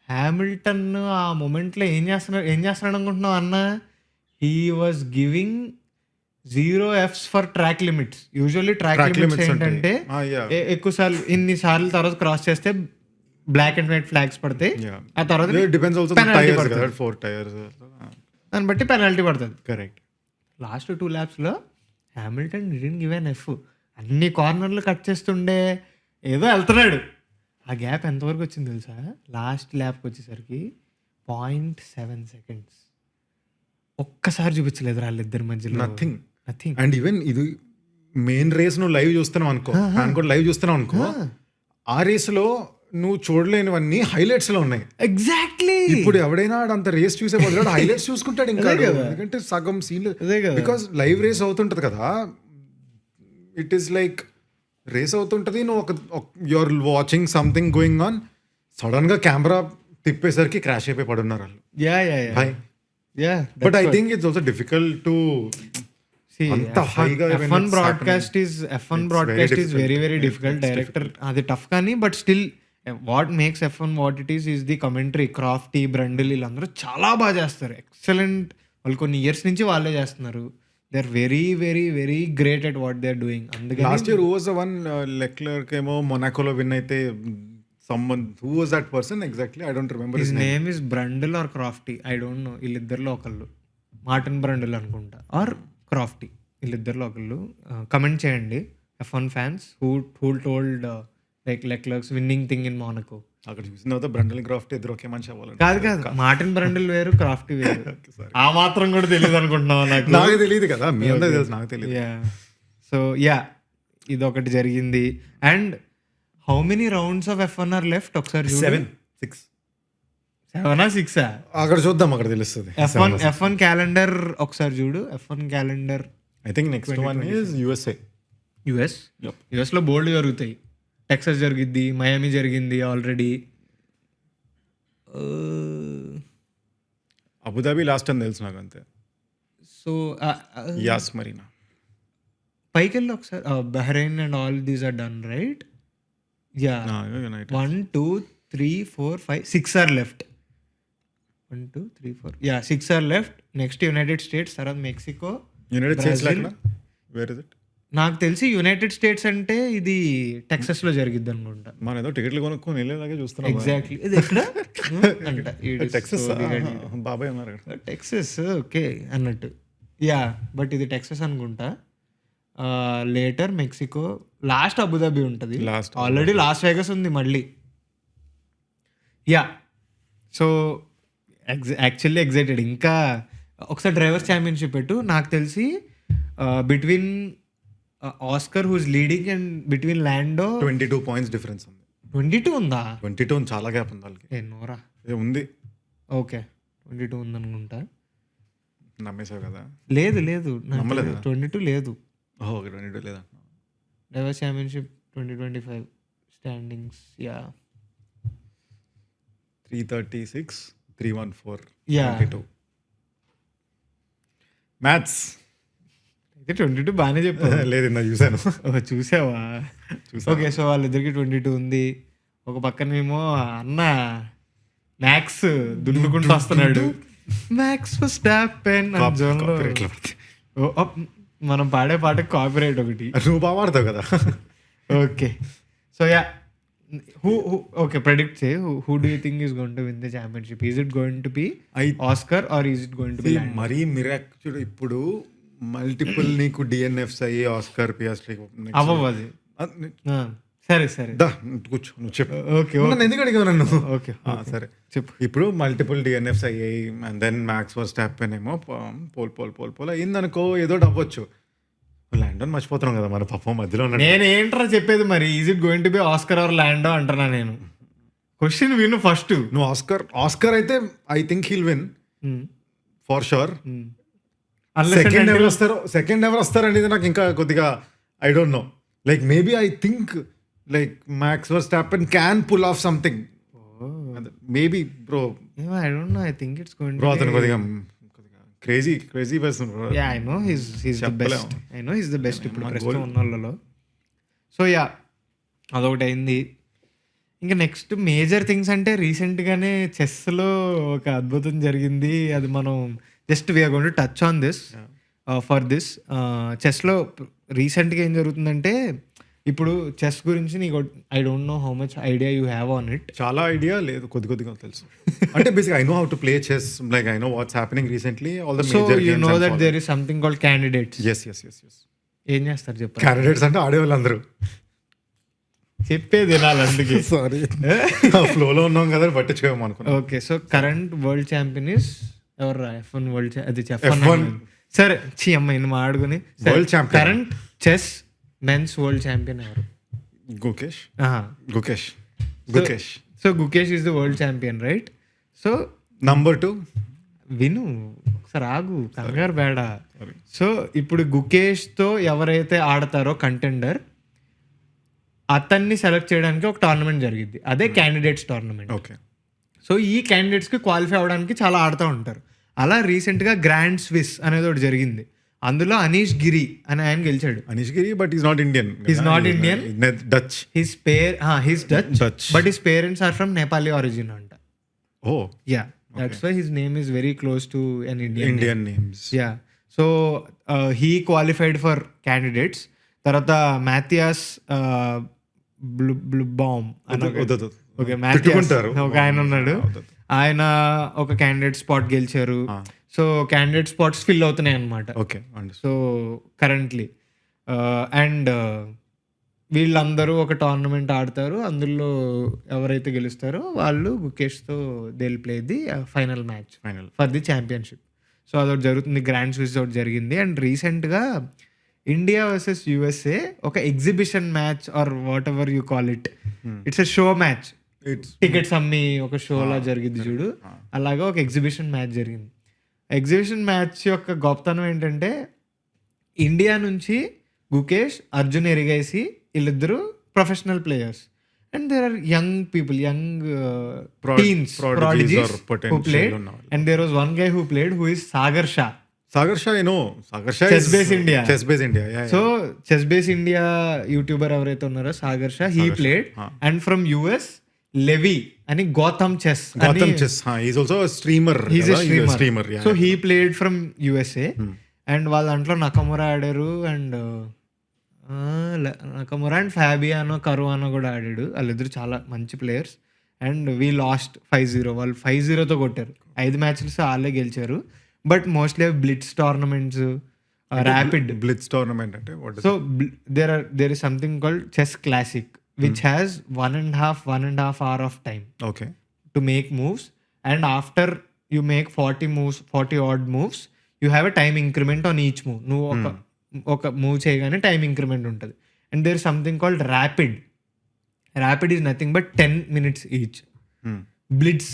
Hamilton ఆ మూమెంట్లో ఏం చేస్తున్నాడు అనుకుంటున్నావు అన్న, హీ వాజ్ గివింగ్ 0 Fs ఫర్ track limits. Usually track Track limits limits ఉంటాయి. ఏంటంటే Yeah. ఎక్కువ సార్లు ఇన్ని సార్లు తర్వాత క్రాస్ చేస్తే బ్లాక్ అండ్ వైట్ ఫ్లాగ్స్ పడతాయి. Yeah. ఆ తర్వాత డిపెండ్స్ ఆల్సో penalty టైర్స్ పడుతుంది. కదా, 4 టైర్స్. దాన్ని బట్టి పెనాల్టీ పడుతుంది. కరెక్ట్. లాస్ట్ 2 ల్యాప్స్లో Hamilton didn't give an F. అన్ని కార్నర్లు కట్ చేస్తుండే ఏదో వెళ్తున్నాడు. ఆ గ్యాప్ ఎంతవరకు వచ్చింది తెలుసా? లాస్ట్ ల్యాప్కి వచ్చేసరికి 0.7 seconds. ఒక్కసారి చూపించలేదు వాళ్ళిద్దరి మధ్యలో. నథింగ్. నథింగ్. అండ్ ఈవెన్ ఇది మెయిన్ రేస్ నువ్వు లైవ్ చూస్తున్నావు అనుకో, కూడా లైవ్ చూస్తున్నావు అనుకో, ఆ రేస్ లో నువ్వు చూడలేనివన్నీ హైలైట్స్ లో ఉన్నాయి. ఎగ్జాక్ట్లీ. ఇప్పుడు ఎవడైనా అంత రేస్ చూసే బదులు హైలైట్స్ చూసుకుంటాడు ఇంకా, అదే కదా. ఎందుకంటే సగం సీన్ అదే కదా. బికాస్ లైవ్ రేస్ అవుతుంటది కదా, ఇట్ ఈస్ లైక్ రేస్ అవుతుంటది, నువ్వు your watching something going on, sudden గా కెమెరా తిప్పేసరికి క్రాష్ అయిపోయి పడున్నారు వాళ్ళు. Yeah yeah yeah yeah. But I think it's also difficult to అంత హైగా F1 broadcast is very very difficult. Director అది tough కానీ but still what makes F1 what it is the commentary. Crafty, బ్రండిల్ వీళ్ళందరూ చాలా బాగా చేస్తారు. ఎక్సలెంట్. వాళ్ళు కొన్ని ఇయర్స్ నుంచి వాళ్ళే చేస్తున్నారు. They are very very very great at what they are doing. అందుకని last year was the one Leclerc ఏమో మొనాకోలో విన్ అయితే, someone who was that person exactly, I don't remember his his name. Name is Brundle or Crofty, I don't know. వీళ్ళిద్దరిలో ఒకళ్ళు Martin బ్రండిల్ అనుకుంటా are Crafty, వీళ్ళిద్దరిలో ఒకళ్ళు. Comment చేయండి F1 fans who told like Leclerc's winning thing in Monaco. అక్కడ చూసిన తర్వాత బ్రండల్ craft ఇద్దరు ఒకే మనిషి అవ్వాలంటే కాదు మార్టిన్ బ్రండిల్ వేరు, క్రాఫ్టీ వేరు. ఆ మాత్రం కూడా తెలియదు అనుకుంటున్నావా? నాకు తెలియదు కదా, మీ అందరికి తెలుసు, నాకు తెలియదు. యా. సో యా, ఇది ఒకటి జరిగింది. And how many rounds of F1 are left ఒకసారి 7, 6 7 6 అక్కడ చూద్దాం, అక్కడ తెలుస్తుంది. F1 క్యాలెండర్ ఒకసారి చూడు. F1 calendar I think next one is USA. US లో బోల్డ్ జరుగుతాయి. టెక్సస్ జరిగిద్ది, మయామి జరిగింది ఆల్రెడీ. అబుదాబి లాస్ట్ అని తెలుసు నాకు అంతే. సో యాస్ మరీనా పైకి వెళ్ళి ఒకసారి Bahrain and all these are done right. Yeah, 1 2 3 4 5 6 are left. 1 2 3 4 yeah 6 are left. Next United States, తర్వాత Mexico, United States Brazil. Where is it? నాకు తెలిసి యునైటెడ్ స్టేట్స్ అంటే ఇది టెక్సస్ లో జరిగిద్ది అనుకుంటా. మనం ఏదో టికెట్లు కొనుక్కొని వెళ్ళేలాగే చూస్తున్నాం. ఎగ్జాక్ట్లీ. ఇది ఎక్కడ అంట టెక్సస్ బాబాయ్ ఉన్నారు అక్కడ. టెక్సస్ ఓకే అన్నట్టు. యా, బట్ ఇది టెక్సస్ అనుకుంటా. లేటర్ మెక్సికో, లాస్ట్ అబుదాబి ఉంటుంది. Last ఆల్రెడీ లాస్ వేగస్ ఉంది మళ్ళీ. Yeah, so actually excited. ఇంకా ఒకసారి డ్రైవర్స్ ఛాంపియన్షిప్ పెట్టు. నాకు తెలిసి between Oscar who's leading and between Lando 22 points difference ఉంది. 22 ఉందా? 22 చాలా గ్యాప్ ఉంది వాళ్ళకి. ఎన్నోరా? ఉంది. ఓకే 22 ఉందనుకుంటా. నమ్మేశావు కదా? లేదు లేదు, నమ్మలేదా? 22 లేదు. 22 లేదా? Drivers championship 2025 standings. Yeah 336 314 Yeah. 22. Maths అయితే 22 బాగానే చెప్పావు. లేదు నా చూశాను. చూసావా? ఓకే, సో వాళ్ళిద్దరికి 22 ఉంది. ఒక పక్కనేమో అన్న మ్యాక్స్ దున్నుకుంటూ వస్తున్నాడు. మ్యాక్స్ స్టాపెన్ జోన్లో. మనం పాడే పాటకి కాపీరైట్ ఒకటి. నువ్వు బాగా వాడతావు కదా. Okay, so yeah, okay predict చే. Who do you think is going to win the championship? Is it going to be Oscar or is it going to be? మరీ మిరాక్చుడ్. ఇప్పుడు మల్టిపుల్ నీకు డిఎన్ఎఫ్స్ అయ్యి ఆస్కర్ పియాస్ట్రీ అవ్వవు అది. సరే సరే, కూర్చో, నువ్వు చెప్పు. ఓకే నన్ను ఎందుకు అడిగావు నన్ను? ఓకే సరే చెప్పు. ఇప్పుడు మల్టిపుల్ డిఎన్ఎఫ్స్ అయ్యాయి అండ్ దెన్ మ్యాక్స్ ఫర్ స్టాపెన్ ఏమో పోల్ అయిందనుకో, ఏదో అవ్వచ్చు. ల్యాండన్ మర్చిపోతున్నాం కదా మన పాపం మధ్యలో ఉన్నాడు. నేను ఏంట్రా చెప్పేది మరి? Is it going to be Oscar or Lando అంటున్నా నేను. క్వశ్చన్ విను ఫస్ట్. నువ్వు ఆస్కర్ అయితే I think he'll win for sure. Second ఎవరు వస్తారు అనేది నాకు ఇంకా కొద్దిగా I don't know. Like maybe I think like Max Verstappen can pull off something maybe bro. I don't know, I think it's going to bro అతను కొద్దిగా crazy person. Yeah, I know his the best. I know his the best ఇప్పుడు ప్రస్తుతం ఉన్న వాళ్ళలో. So yeah, అదొకటి అయింది. ఇంకా next major things అంటే రీసెంట్గానే చెస్లో ఒక అద్భుతం జరిగింది. అది మనం just we're going to touch on this. For this చెస్లో రీసెంట్గా ఏం జరుగుతుందంటే ఇప్పుడు చెస్ గురించి నీకు I don't know how much idea you have on it. చాలా ఐడియా లేదు, కొద్దిగా తెలుసు. అంటే basic I know how to play chess, like I know what's happening recently, all the so major you games. No that there is something called candidates. yes. ఏం చేస్తారు చెప్పండి. Candidates అంటే ఆడేవాళ్ళందరూ. చెప్పేది వినాలి అందుకే. సారీ, ఫ్లోలో ఉన్నాం కదా, పట్టించుకోము అనుకున్నాం. Okay, so current world champion is ఎవరు? F1 వరల్డ్ అది F1. సరే అమ్మ ఇన్ని మాడుకుని World champion. Current chess men's world champion ఎవరు? Gukesh. So Gukesh is the world champion, right? So number 2 విను ఒకసారి, ఆగు, కంగారు బేడ. సో ఇప్పుడు గుకేష్తో ఎవరైతే ఆడతారో కంటెండర్, అతన్ని సెలెక్ట్ చేయడానికి ఒక టోర్నమెంట్ జరిగింది, అదే క్యాండిడేట్స్ టోర్నమెంట్. ఓకే. సో ఈ క్యాండిడేట్స్కి క్వాలిఫై అవ్వడానికి చాలా ఆడుతూ ఉంటారు. అలా రీసెంట్గా గ్రాండ్ స్విస్ అనేది ఒకటి జరిగింది. అందులో అనీష్ గిరి అని ఆయన గెలిచాడు. Anish Giri, but is not Indian. Dutch. His Dutch, but his parents are from Nepali origin అంట. Oh yeah, that's why his name is very close to an Indian names. Yeah, so he qualified for candidates. తర్వాత Matthias Bluebaum okay, మ్యాథియాస్ ఒక ఆయన ఉన్నాడు, ఆయన ఒక candidate spot గెలిచారు. So candidate spots fill అవుతున్నాయి అనమాట. ఓకే. సో కరెంట్లీ అండ్ వీళ్ళందరూ ఒక టోర్నమెంట్ ఆడతారు. అందులో ఎవరైతే గెలుస్తారో వాళ్ళు గుకేష్తో they will play the final match for the championship. So అదొకటి జరుగుతుంది, గ్రాండ్ స్విస్ ఒకటి జరిగింది. అండ్ రీసెంట్గా ఇండియా వర్సెస్ యుఎస్ఏ ఒక exhibition match or whatever you call it, it's a show match. Tickets అమ్మి ఒక షోలా జరిగింది చూడు, అలాగా ఒక ఎగ్జిబిషన్ మ్యాచ్ జరిగింది. ఎగ్జిబిషన్ మ్యాచ్ యొక్క గొప్పతనం ఏంటంటే ఇండియా నుంచి గుకేష్, అర్జున్ ఎరిగైసి వీళ్ళిద్దరూ professional players. And there are young people, young teens, prodigies who played. And there was one guy who played who is Sagar Shah. I know. Sagar Shah Chess Base India. Yeah. So Chess Base India YouTuber ఎవరైతే ఉన్నారో Sagar Shah, he played. And from US Levy అని Gotham chess. He's also a streamer. He's a streamer. Yeah. So he played from USA. And వాళ్ళ దాంట్లో Nakamura ఆడారు, and Nakamura and Fabiano కరువానో కూడా ఆడాడు. వాళ్ళిద్దరు చాలా మంచి ప్లేయర్స్. And we last 5-0. వాళ్ళు 5-0తో కొట్టారు. 5 మ్యాచెస్ వాళ్ళే గెలిచారు. But mostly blitz tournaments, rapid blitz tournament అంటే so there is something called chess classic which has 1.5 hour of time okay to make moves, and after you make 40 odd moves, you have a time increment on each move. నువ్వు ఒక move చేయగానే time increment ఉంటుంది. And there is something called rapid is nothing but 10 minutes each. Blitz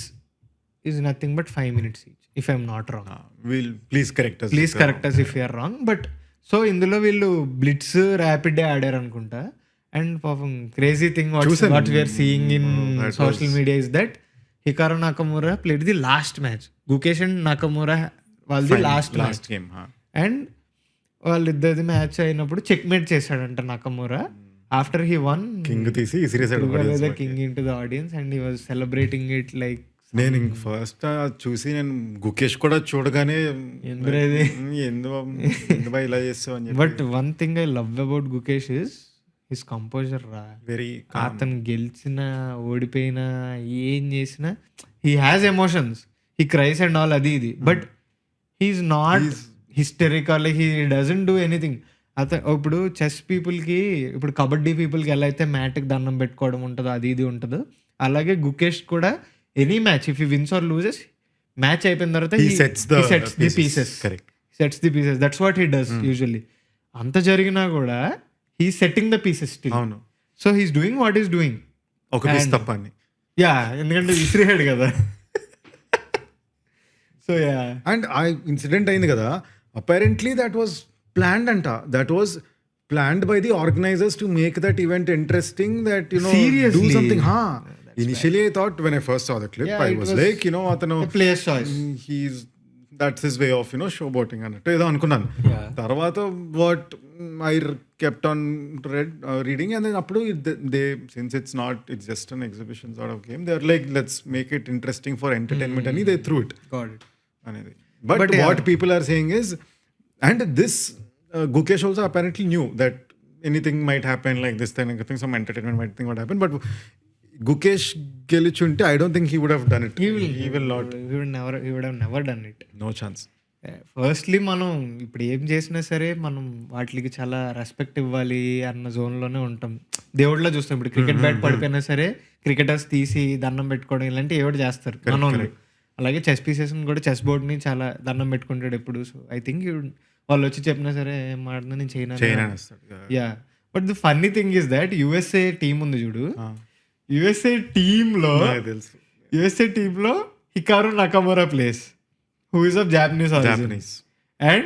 is nothing but 5 minutes each, if I'm not wrong. Please correct us if you are wrong. But so ఇందులో వీళ్ళు blitz rapid ఆడారు అనుకుంటా. And పాపం crazy thing what we're seeing in social media is that Hikaru Nakamura played the last match. Gukesh and Nakamura వాళ్ళది last game. And వాళ్ళిద్దరిది match అయినప్పుడు checkmate చేశాడంట Nakamura. After he won king తీసి king in to the audience and he was celebrating it like. నేను ఇంక first చూసి నేను గుకేష్ కూడా చూడగానే ఎందుకు ఇలా చేస్తావు అని చెప్పి. But one thing I love about Gukesh is his composure రా. వెరీ అతను గెలిచినా ఓడిపోయినా ఏం చేసినా he has emotions, he cries and all అది ఇది. But he's not hysterical, he doesn't do anything. ఇప్పుడు చెస్ పీపుల్కి, ఇప్పుడు కబడ్డీ పీపుల్కి ఎలా అయితే మ్యాట్కి దండం పెట్టుకోవడం ఉంటుందో అది ఇది ఉంటుందో, అలాగే గుకేష్ కూడా any match if he wins or loses, match అయిపోయిన తర్వాత he sets the pieces. Correct. Sets the pieces. That's what he does usually. అంత జరిగినా కూడా he's setting the pieces still. అవును. So he's doing what he's doing. ఒక piece తప్ప అని. Yeah, ఎందుకంటే విసిరేహాడు కదా. So yeah. అండ్ ఆ ఇన్సిడెంట్ అయింది కదా, అపారెంట్లీ దట్ వాజ్ ప్లాన్డ్ అంట. That was planned by the organizers to make that event interesting, that Seriously? do something. Initially I thought, when I first saw the clip, I was like, atanu player's choice, that's his way of showboating annattu edo anukunnanu. Tarvata what I kept on reading, and then appudu they, since it's just an exhibition sort of game, they're like, let's make it interesting for entertainment ani they threw it. Got it. Anedi. But what people are saying is, And this Gukesh also apparently knew that anything might happen like this thing. I think some entertainment might think what happened, but Gukesh gelichunte, I don't think he would have done it. He will not. He would have never done it. No chance. Firstly మనం ఇప్పుడు ఏం చేసినా సరే మనం వాటికి చాలా respect ఇవ్వాలి అన్న జోన్లోనే ఉంటాం. దేవుడిలో చూస్తాం. ఇప్పుడు క్రికెట్ బ్యాట్ పడిపోయినా సరే క్రికెటర్స్ తీసి దండం పెట్టుకోవడం ఇలాంటివి ఏవో చేస్తారు మన వాళ్ళు. అలాగే చెస్ పీసెస్ కూడా చెస్ బోర్డ్ని చాలా దండం పెట్టుకుంటాడు ఎప్పుడు. సో ఐ థింక్ వాళ్ళు వచ్చి చెప్పినా సరే ఏం మాడినా నేను చేయను. Yeah, but the funny thing is that USA team ఉంది చూడు, యుఎస్ఏ టీంలో Hikaru Nakamura place, who is of Japanese origin. And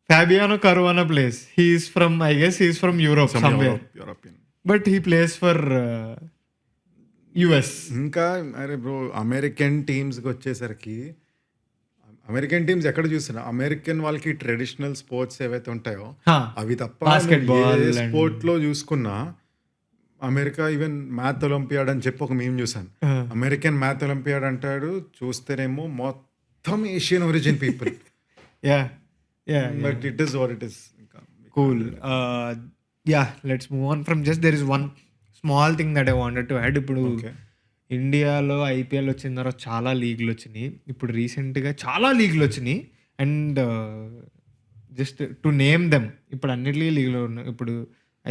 Fabiano Caruana plays. He is from, I guess he is from Europe somewhere. European. But he plays for US. ఇంకా అరే bro, American టీమ్స్కి వచ్చేసరికి American teams ఎక్కడ చూసినా American వాళ్ళకి traditional sports ఏవైతే ఉంటాయో అవి తప్ప స్పోర్ట్ లో చూసుకున్నా అమెరికా ఈవెన్ మ్యాథ్ ఒలింపియాడ్ అని చెప్పి ఒక మేము చూసాను. అమెరికన్ మ్యాథ్ ఒలింపియాడ్ అంటాడు, చూస్తేనేమో మొత్తం Asian origin people. But it is what it is. Cool. Let's move on from just, there is one small thing that I wanted to add. ఇప్పుడు ఇండియాలో ఐపీఎల్ వచ్చిన తర్వాత చాలా లీగ్లు వచ్చినాయి. ఇప్పుడు రీసెంట్గా చాలా లీగ్లు వచ్చినాయి. And just to name them, ఇప్పుడు అన్నిటికీ లీగ్లో ఉన్నాయి. ఇప్పుడు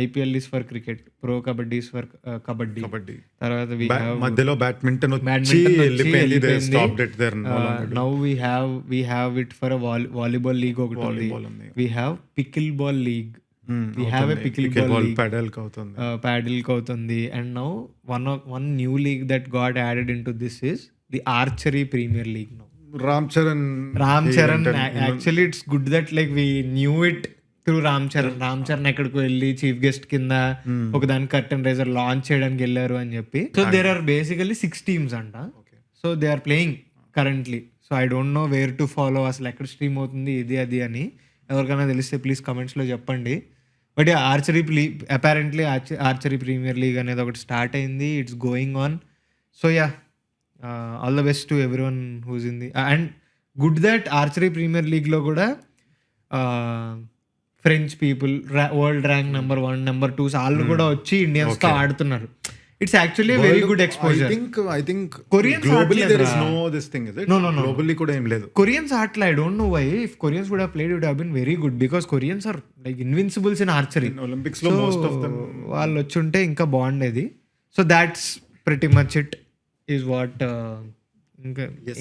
IPL is for cricket, pro kabaddi is for kabaddi. తర్వాత మధ్యలో badminton now we have it for volleyball league ఒకటి ఉంది. We have pickle ball league, we have a pickle ball league, paddle కి అవుతుంది. And now one new league that got added in to this is the archery premier league. Now Ram Charan actually it's good that like we knew it through Ram Charan ఎక్కడికి వెళ్ళి chief guest కింద ఒక దాని curtain raiser launch చేయడానికి వెళ్ళారు అని చెప్పి. So there are basically 6 teams అంట. So they are playing currently. So I don't know where to follow, అసలు ఎక్కడ స్ట్రీమ్ అవుతుంది ఇది అది అని. ఎవరికైనా తెలిస్తే ప్లీజ్ కమెంట్స్లో చెప్పండి. But apparently archery premier league అనేది ఒకటి స్టార్ట్ అయింది. It's going on. So all the best to everyone who's in the. And good that archery premier లీగ్లో కూడా French people, world rank number 1, number 2 వాళ్ళు కూడా వచ్చి ఇండియన్స్ తో ఆడుతున్నారు. It's actually very good exposure. I think Koreans globally there is no this thing, is it? No. Globally కూడా ఏం లేదు. కొరియన్స్ ఆటలా, I don't know why. If Koreans would have played it would have been very good, because Koreans are like invincibles in archery. Olympics లో most of them వాళ్ళు వచ్చి ఉంటే ఇంకా బాగుండేది. So that's pretty much it is what.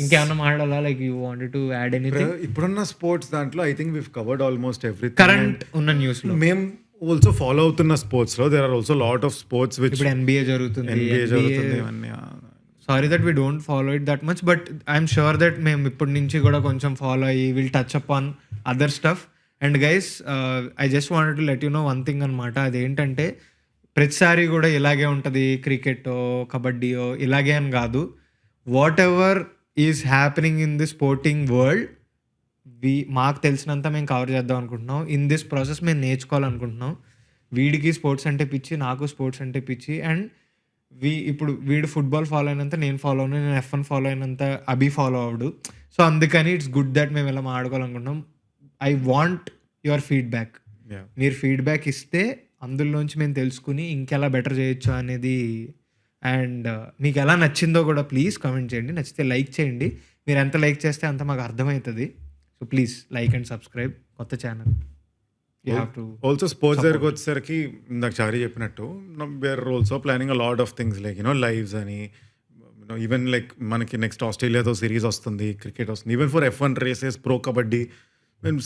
ఇంకేమన్నా మాట్లాడాలా? Like you wanted to add anything? ఇప్పుడున్న sports దాంట్లో I think we've covered almost everything. Current ఉన్న న్యూస్ లో మేము ఆల్సో ఫాలో అవుతున్న స్పోర్ట్స్ లో there are also lot of sports which ఇప్పుడు NBA జరుగుతుంది. Sorry that we don't follow it that much, but I'm sure that మేము ఇప్పటి నుంచి కూడా కొంచెం ఫాలో అయ్యి will touch up on other stuff. And guys, I just wanted to let you know one thing అనమాట. అదేంటంటే ప్రతిసారి కూడా ఇలాగే ఉంటుంది, క్రికెటో కబడ్డీయో ఇలాగే అని కాదు. What ever is happening in the sporting world, మాకు తెలిసినంత మేము కవర్ చేద్దాం అనుకుంటున్నాం. ఇన్ దిస్ ప్రాసెస్ మేము నేర్చుకోవాలనుకుంటున్నాం. వీడికి స్పోర్ట్స్ అంటే పిచ్చి, నాకు స్పోర్ట్స్ అంటే పిచ్చి. అండ్ ఇప్పుడు వీడు ఫుట్బాల్ ఫాలో అయినంత నేను ఫాలో అవును, నేను F1 ఫాలో అయినంత అభి ఫాలో అవడు. సో అందుకని ఇట్స్ గుడ్ దట్ మేము ఇలా ఆడుకోవాలనుకుంటున్నాం. I want your feedback. మీరు ఫీడ్బ్యాక్ ఇస్తే అందులోంచి మేము తెలుసుకుని ఇంకెలా బెటర్ చేయొచ్చు అనేది. అండ్ మీకు ఎలా నచ్చిందో కూడా ప్లీజ్ కామెంట్ చేయండి. నచ్చితే లైక్ చేయండి. మీరు ఎంత లైక్ చేస్తే అంత మాకు అర్థమవుతుంది. So please like and subscribe. కొత్త ఛానల్ ఆల్సో స్పోర్ట్స్ దగ్గరికి వచ్చేసరికి నాకు చారీ చెప్పినట్టు we're also planning a lot of things like lives అని, ఈవెన్ లైక్ మనకి నెక్స్ట్ ఆస్ట్రేలియాతో సిరీస్ వస్తుంది, క్రికెట్ వస్తుంది, even for F1 races, pro kabaddi.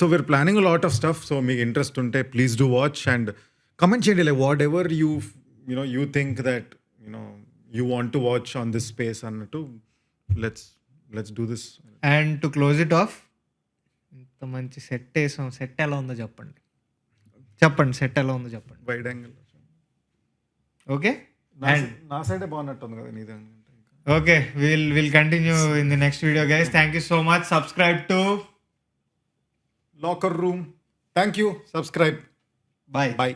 So we're planning a lot of stuff. So మీకు ఇంట్రెస్ట్ ఉంటే please do watch and comment చేయండి. Like whatever you think that you want to watch on this space అన్నట్టు. let's do this. And to close it off, ఇంత మంచి set వేసాం. Set ఎలా ఉందో చెప్పండి. సెట్ ఎలా ఉందో చెప్పండి. Wide angle okay. నా సైడే బాగున్నట్టుంది కదా నీదే. Okay, we'll continue in the next video guys. Thank you so much. Subscribe to Locker Room. Thank you. Subscribe. Bye.